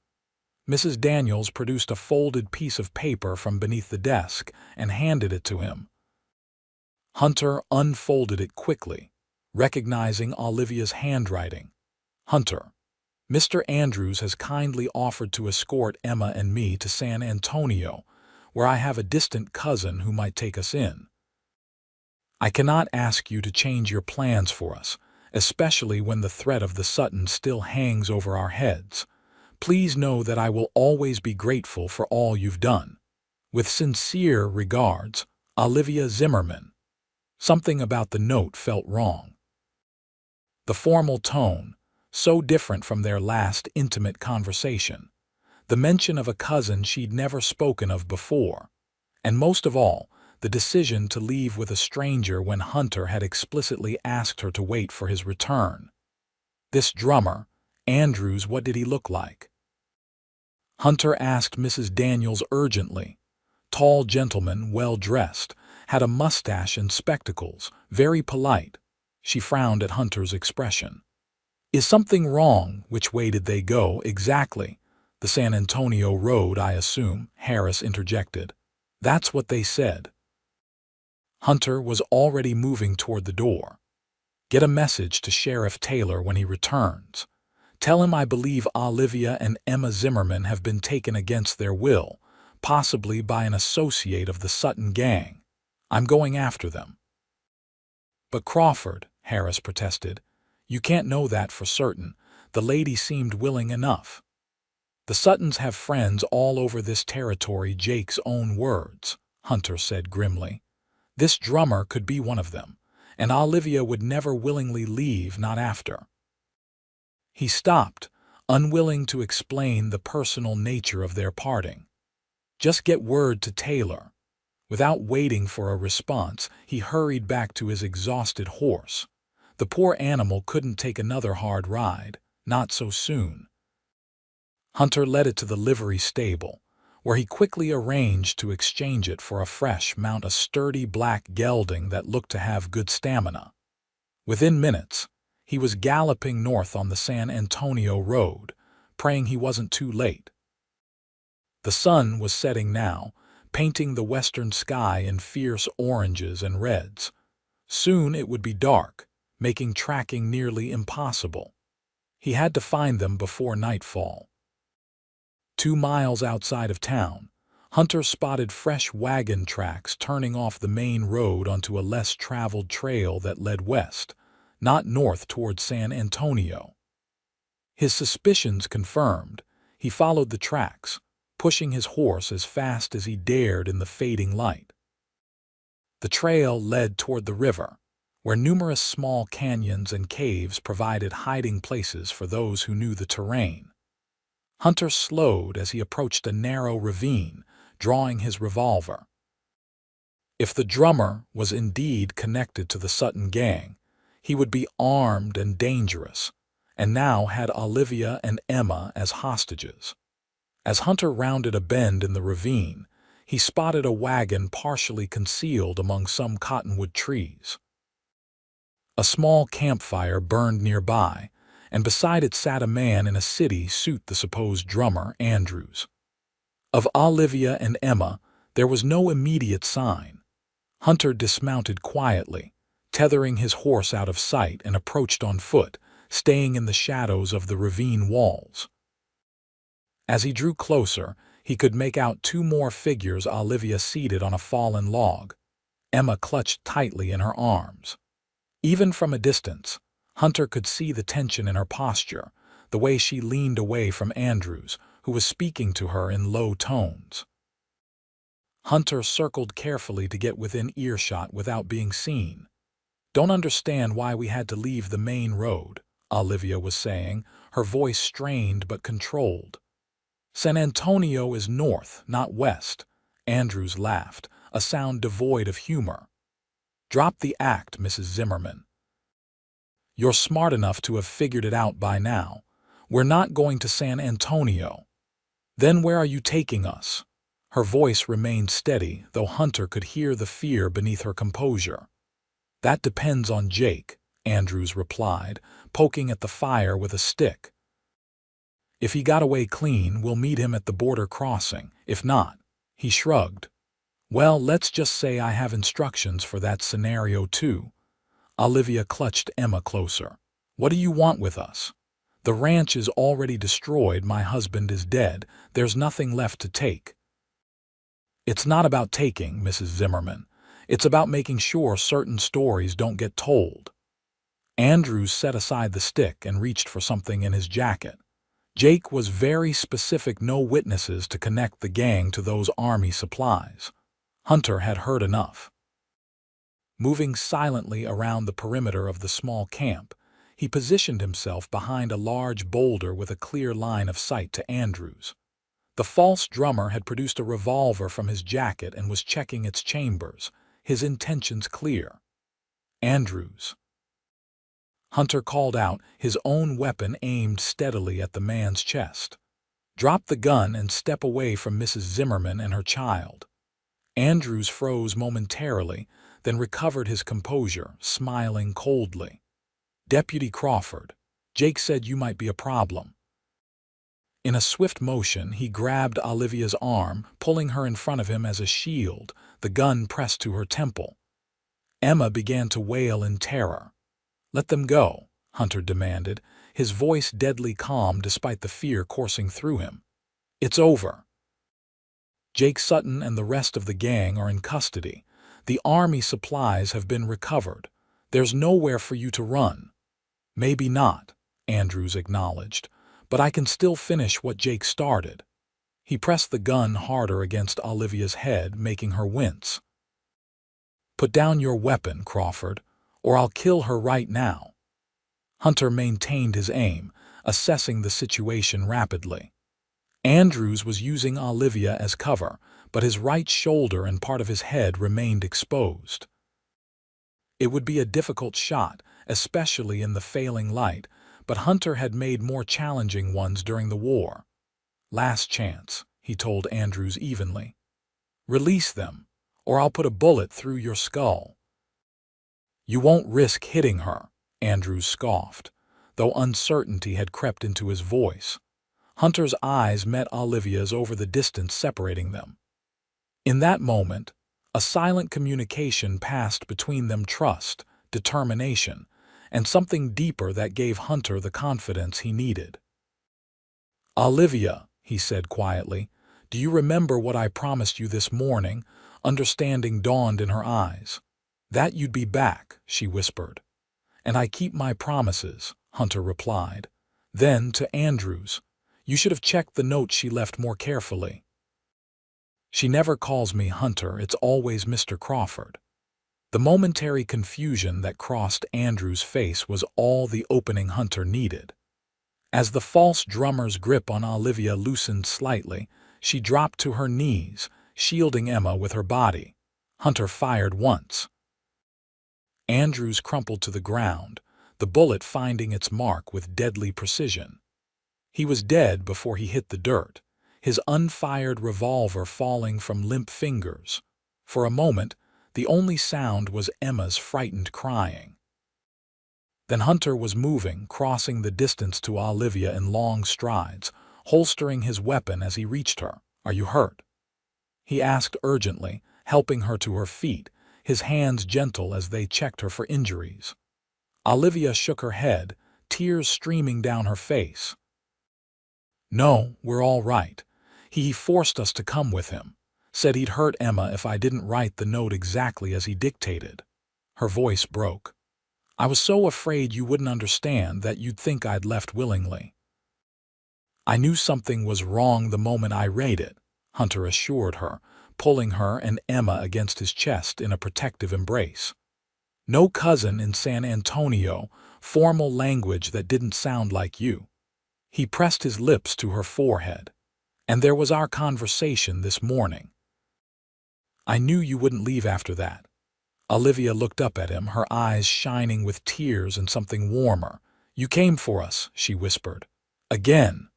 Mrs. Daniels produced a folded piece of paper from beneath the desk and handed it to him. Hunter unfolded it quickly, recognizing Olivia's handwriting. Hunter, Mr. Andrews has kindly offered to escort Emma and me to San Antonio, where I have a distant cousin who might take us in. I cannot ask you to change your plans for us, especially when the threat of the Sutton still hangs over our heads. Please know that I will always be grateful for all you've done. With sincere regards, Olivia Zimmerman. Something about the note felt wrong. The formal tone, so different from their last intimate conversation. The mention of a cousin she'd never spoken of before. And most of all, the decision to leave with a stranger when Hunter had explicitly asked her to wait for his return. This drummer, Andrews, what did he look like? Hunter asked Mrs. Daniels urgently. Tall gentleman, well-dressed, had a mustache and spectacles, very polite. She frowned at Hunter's expression. Is something wrong? Which way did they go, exactly? The San Antonio road, I assume, Harris interjected. That's what they said. Hunter was already moving toward the door. Get a message to Sheriff Taylor when he returns. Tell him I believe Olivia and Emma Zimmerman have been taken against their will, possibly by an associate of the Sutton gang. I'm going after them. But Crawford, Harris protested, you can't know that for certain. The lady seemed willing enough. The Suttons have friends all over this territory, Jake's own words, Hunter said grimly. This drummer could be one of them, and Olivia would never willingly leave, not after. He stopped, unwilling to explain the personal nature of their parting. Just get word to Taylor. Without waiting for a response, he hurried back to his exhausted horse. The poor animal couldn't take another hard ride, not so soon. Hunter led it to the livery stable, where he quickly arranged to exchange it for a fresh mount, a sturdy black gelding that looked to have good stamina. Within minutes, he was galloping north on the San Antonio road, praying he wasn't too late. The sun was setting now, painting the western sky in fierce oranges and reds. Soon it would be dark, making tracking nearly impossible. He had to find them before nightfall. 2 miles outside of town, Hunter spotted fresh wagon tracks turning off the main road onto a less traveled trail that led west, not north toward San Antonio. His suspicions confirmed, he followed the tracks, pushing his horse as fast as he dared in the fading light. The trail led toward the river, where numerous small canyons and caves provided hiding places for those who knew the terrain. Hunter slowed as he approached a narrow ravine, drawing his revolver. If the drummer was indeed connected to the Sutton gang, he would be armed and dangerous, and now had Olivia and Emma as hostages. As Hunter rounded a bend in the ravine, he spotted a wagon partially concealed among some cottonwood trees. A small campfire burned nearby, and beside it sat a man in a city suit, the supposed drummer, Andrews. Of Olivia and Emma, there was no immediate sign. Hunter dismounted quietly, tethering his horse out of sight, and approached on foot, staying in the shadows of the ravine walls. As he drew closer, he could make out 2 more figures, Olivia seated on a fallen log, Emma clutched tightly in her arms. Even from a distance, Hunter could see the tension in her posture, the way she leaned away from Andrews, who was speaking to her in low tones. Hunter circled carefully to get within earshot without being seen. Don't understand why we had to leave the main road, Olivia was saying, her voice strained but controlled. San Antonio is north, not west. Andrews laughed, a sound devoid of humor. Drop the act, Mrs. Zimmerman. You're smart enough to have figured it out by now. We're not going to San Antonio. Then where are you taking us? Her voice remained steady, though Hunter could hear the fear beneath her composure. That depends on Jake, Andrews replied, poking at the fire with a stick. If he got away clean, we'll meet him at the border crossing. If not, he shrugged. Well, let's just say I have instructions for that scenario too. Olivia clutched Emma closer. What do you want with us? The ranch is already destroyed, my husband is dead, there's nothing left to take. It's not about taking, Mrs. Zimmerman. It's about making sure certain stories don't get told. Andrews set aside the stick and reached for something in his jacket. Jake was very specific: no witnesses to connect the gang to those army supplies. Hunter had heard enough. Moving silently around the perimeter of the small camp, he positioned himself behind a large boulder with a clear line of sight to Andrews. The false drummer had produced a revolver from his jacket and was checking its chambers, his intentions clear. Andrews. Hunter called out, his own weapon aimed steadily at the man's chest. Drop the gun and step away from Mrs. Zimmerman and her child. Andrews froze momentarily, then recovered his composure, smiling coldly. Deputy Crawford, Jake said you might be a problem. In a swift motion, he grabbed Olivia's arm, pulling her in front of him as a shield, the gun pressed to her temple. Emma began to wail in terror. Let them go, Hunter demanded, his voice deadly calm despite the fear coursing through him. It's over. Jake Sutton and the rest of the gang are in custody. The army supplies have been recovered. There's nowhere for you to run. Maybe not, Andrews acknowledged, but I can still finish what Jake started. He pressed the gun harder against Olivia's head, making her wince. Put down your weapon, Crawford, or I'll kill her right now. Hunter maintained his aim, assessing the situation rapidly. Andrews was using Olivia as cover, but his right shoulder and part of his head remained exposed. It would be a difficult shot, especially in the failing light, but Hunter had made more challenging ones during the war. Last chance, he told Andrews evenly. Release them, or I'll put a bullet through your skull. You won't risk hitting her, Andrews scoffed, though uncertainty had crept into his voice. Hunter's eyes met Olivia's over the distance separating them. In that moment, a silent communication passed between them: trust, determination, and something deeper that gave Hunter the confidence he needed. Olivia, he said quietly, do you remember what I promised you this morning? Understanding dawned in her eyes. That you'd be back, she whispered. And I keep my promises, Hunter replied. Then, to Andrews, you should have checked the note she left more carefully. She never calls me Hunter, it's always Mr. Crawford. The momentary confusion that crossed Andrews' face was all the opening Hunter needed. As the false drummer's grip on Olivia loosened slightly, she dropped to her knees, shielding Emma with her body. Hunter fired once. Andrews crumpled to the ground, the bullet finding its mark with deadly precision. He was dead before he hit the dirt, his unfired revolver falling from limp fingers. For a moment, the only sound was Emma's frightened crying. Then Hunter was moving, crossing the distance to Olivia in long strides, holstering his weapon as he reached her. Are you hurt? He asked urgently, helping her to her feet, his hands gentle as they checked her for injuries. Olivia shook her head, tears streaming down her face. No, we're all right. He forced us to come with him. Said he'd hurt Emma if I didn't write the note exactly as he dictated. Her voice broke. I was so afraid you wouldn't understand, that you'd think I'd left willingly. I knew something was wrong the moment I read it, Hunter assured her, pulling her and Emma against his chest in a protective embrace. No cousin in San Antonio, formal language that didn't sound like you. He pressed his lips to her forehead. And there was our conversation this morning. I knew you wouldn't leave after that. Olivia looked up at him, her eyes shining with tears and something warmer. You came for us, she whispered. Again.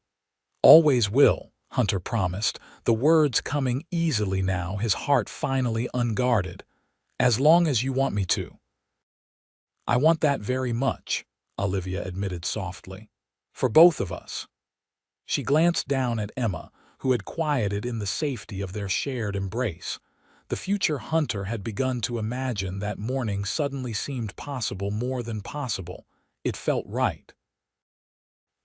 Always will, Hunter promised, the words coming easily now, his heart finally unguarded. As long as you want me to. I want that very much, Olivia admitted softly. For both of us. She glanced down at Emma, who had quieted in the safety of their shared embrace. The future Hunter had begun to imagine that morning suddenly seemed possible, more than possible. It felt right.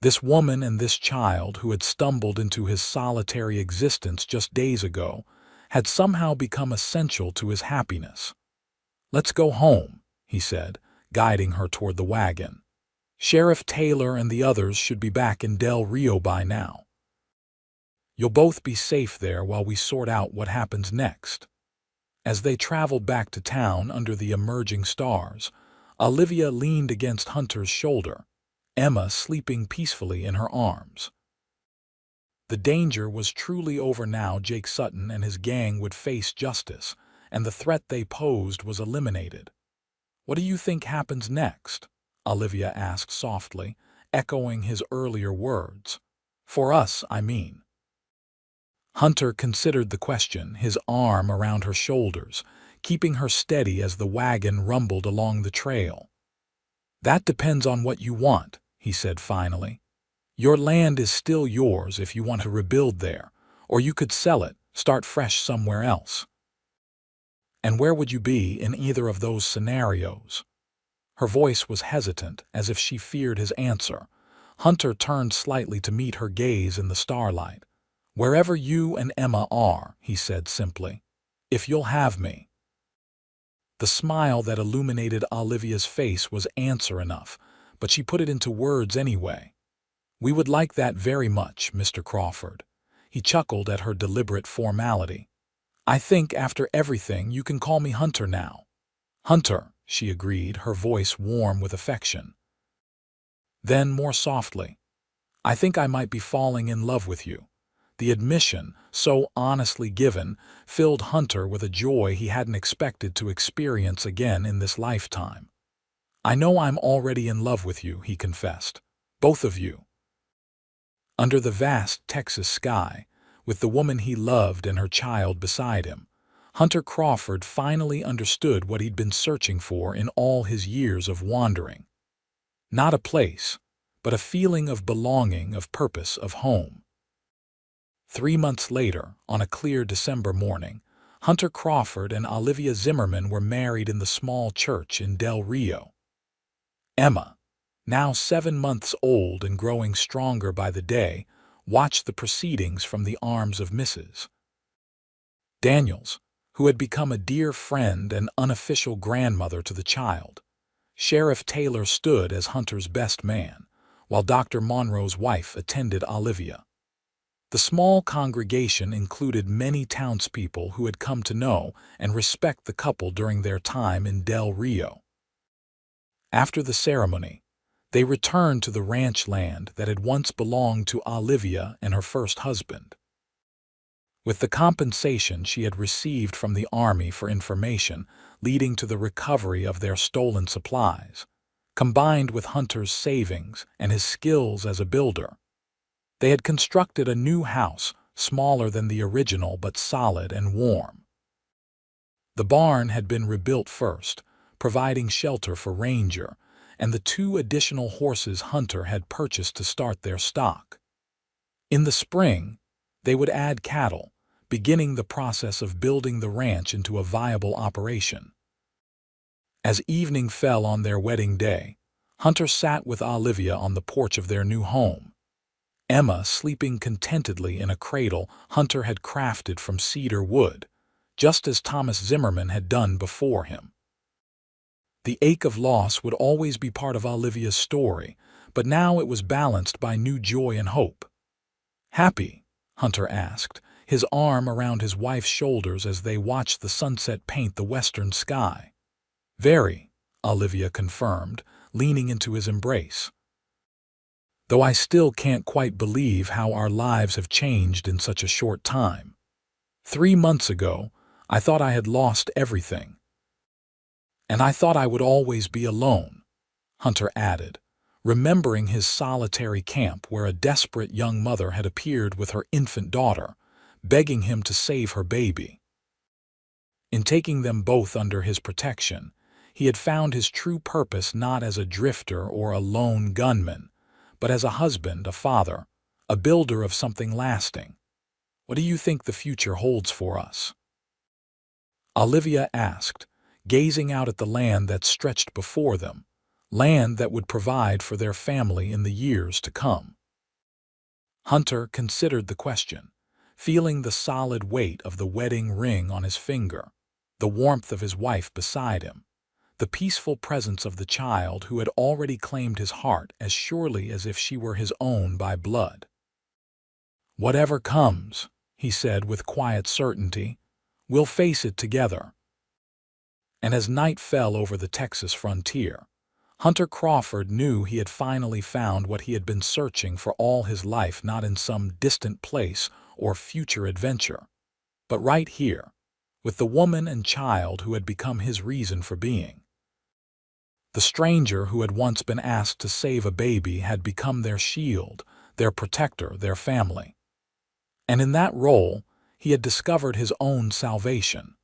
This woman and this child who had stumbled into his solitary existence just days ago had somehow become essential to his happiness. Let's go home, he said, guiding her toward the wagon. Sheriff Taylor and the others should be back in Del Rio by now. You'll both be safe there while we sort out what happens next. As they traveled back to town under the emerging stars, Olivia leaned against Hunter's shoulder, Emma sleeping peacefully in her arms. The danger was truly over now. Jake Sutton and his gang would face justice, and the threat they posed was eliminated. What do you think happens next? Olivia asked softly, echoing his earlier words. For us, I mean. Hunter considered the question, his arm around her shoulders, keeping her steady as the wagon rumbled along the trail. That depends on what you want, he said finally. Your land is still yours if you want to rebuild there, or you could sell it, start fresh somewhere else. And where would you be in either of those scenarios? Her voice was hesitant, as if she feared his answer. Hunter turned slightly to meet her gaze in the starlight. Wherever you and Emma are, he said simply. If you'll have me. The smile that illuminated Olivia's face was answer enough, but she put it into words anyway. We would like that very much, Mr. Crawford. He chuckled at her deliberate formality. I think after everything you can call me Hunter now. Hunter, she agreed, her voice warm with affection. Then, more softly, I think I might be falling in love with you. The admission, so honestly given, filled Hunter with a joy he hadn't expected to experience again in this lifetime. I know I'm already in love with you, he confessed. Both of you. Under the vast Texas sky, with the woman he loved and her child beside him, Hunter Crawford finally understood what he'd been searching for in all his years of wandering. Not a place, but a feeling of belonging, of purpose, of home. 3 months later, on a clear December morning, Hunter Crawford and Olivia Zimmerman were married in the small church in Del Rio. Emma, now 7 months old and growing stronger by the day, watched the proceedings from the arms of Mrs. Daniels, who had become a dear friend and unofficial grandmother to the child. Sheriff Taylor stood as Hunter's best man, while Dr. Monroe's wife attended Olivia. The small congregation included many townspeople who had come to know and respect the couple during their time in Del Rio. After the ceremony, they returned to the ranch land that had once belonged to Olivia and her first husband. With the compensation she had received from the Army for information leading to the recovery of their stolen supplies, combined with Hunter's savings and his skills as a builder, they had constructed a new house, smaller than the original but solid and warm. The barn had been rebuilt first, providing shelter for Ranger and the 2 additional horses Hunter had purchased to start their stock. In the spring, they would add cattle, beginning the process of building the ranch into a viable operation. As evening fell on their wedding day, Hunter sat with Olivia on the porch of their new home. Emma sleeping contentedly in a cradle Hunter had crafted from cedar wood, just as Thomas Zimmerman had done before him. The ache of loss would always be part of Olivia's story, but now it was balanced by new joy and hope. Happy? Hunter asked, his arm around his wife's shoulders as they watched the sunset paint the western sky. Very, Olivia confirmed, leaning into his embrace. Though I still can't quite believe how our lives have changed in such a short time. 3 months ago, I thought I had lost everything. And I thought I would always be alone, Hunter added, remembering his solitary camp where a desperate young mother had appeared with her infant daughter, begging him to save her baby. In taking them both under his protection, he had found his true purpose not as a drifter or a lone gunman, but as a husband, a father, a builder of something lasting. What do you think the future holds for us? Olivia asked, gazing out at the land that stretched before them, land that would provide for their family in the years to come. Hunter considered the question, feeling the solid weight of the wedding ring on his finger, the warmth of his wife beside him, the peaceful presence of the child who had already claimed his heart as surely as if she were his own by blood. "Whatever comes," he said with quiet certainty, "we'll face it together." And as night fell over the Texas frontier, Hunter Crawford knew he had finally found what he had been searching for all his life, not in some distant place or future adventure, but right here, with the woman and child who had become his reason for being. The stranger who had once been asked to save a baby had become their shield, their protector, their family. And in that role, he had discovered his own salvation.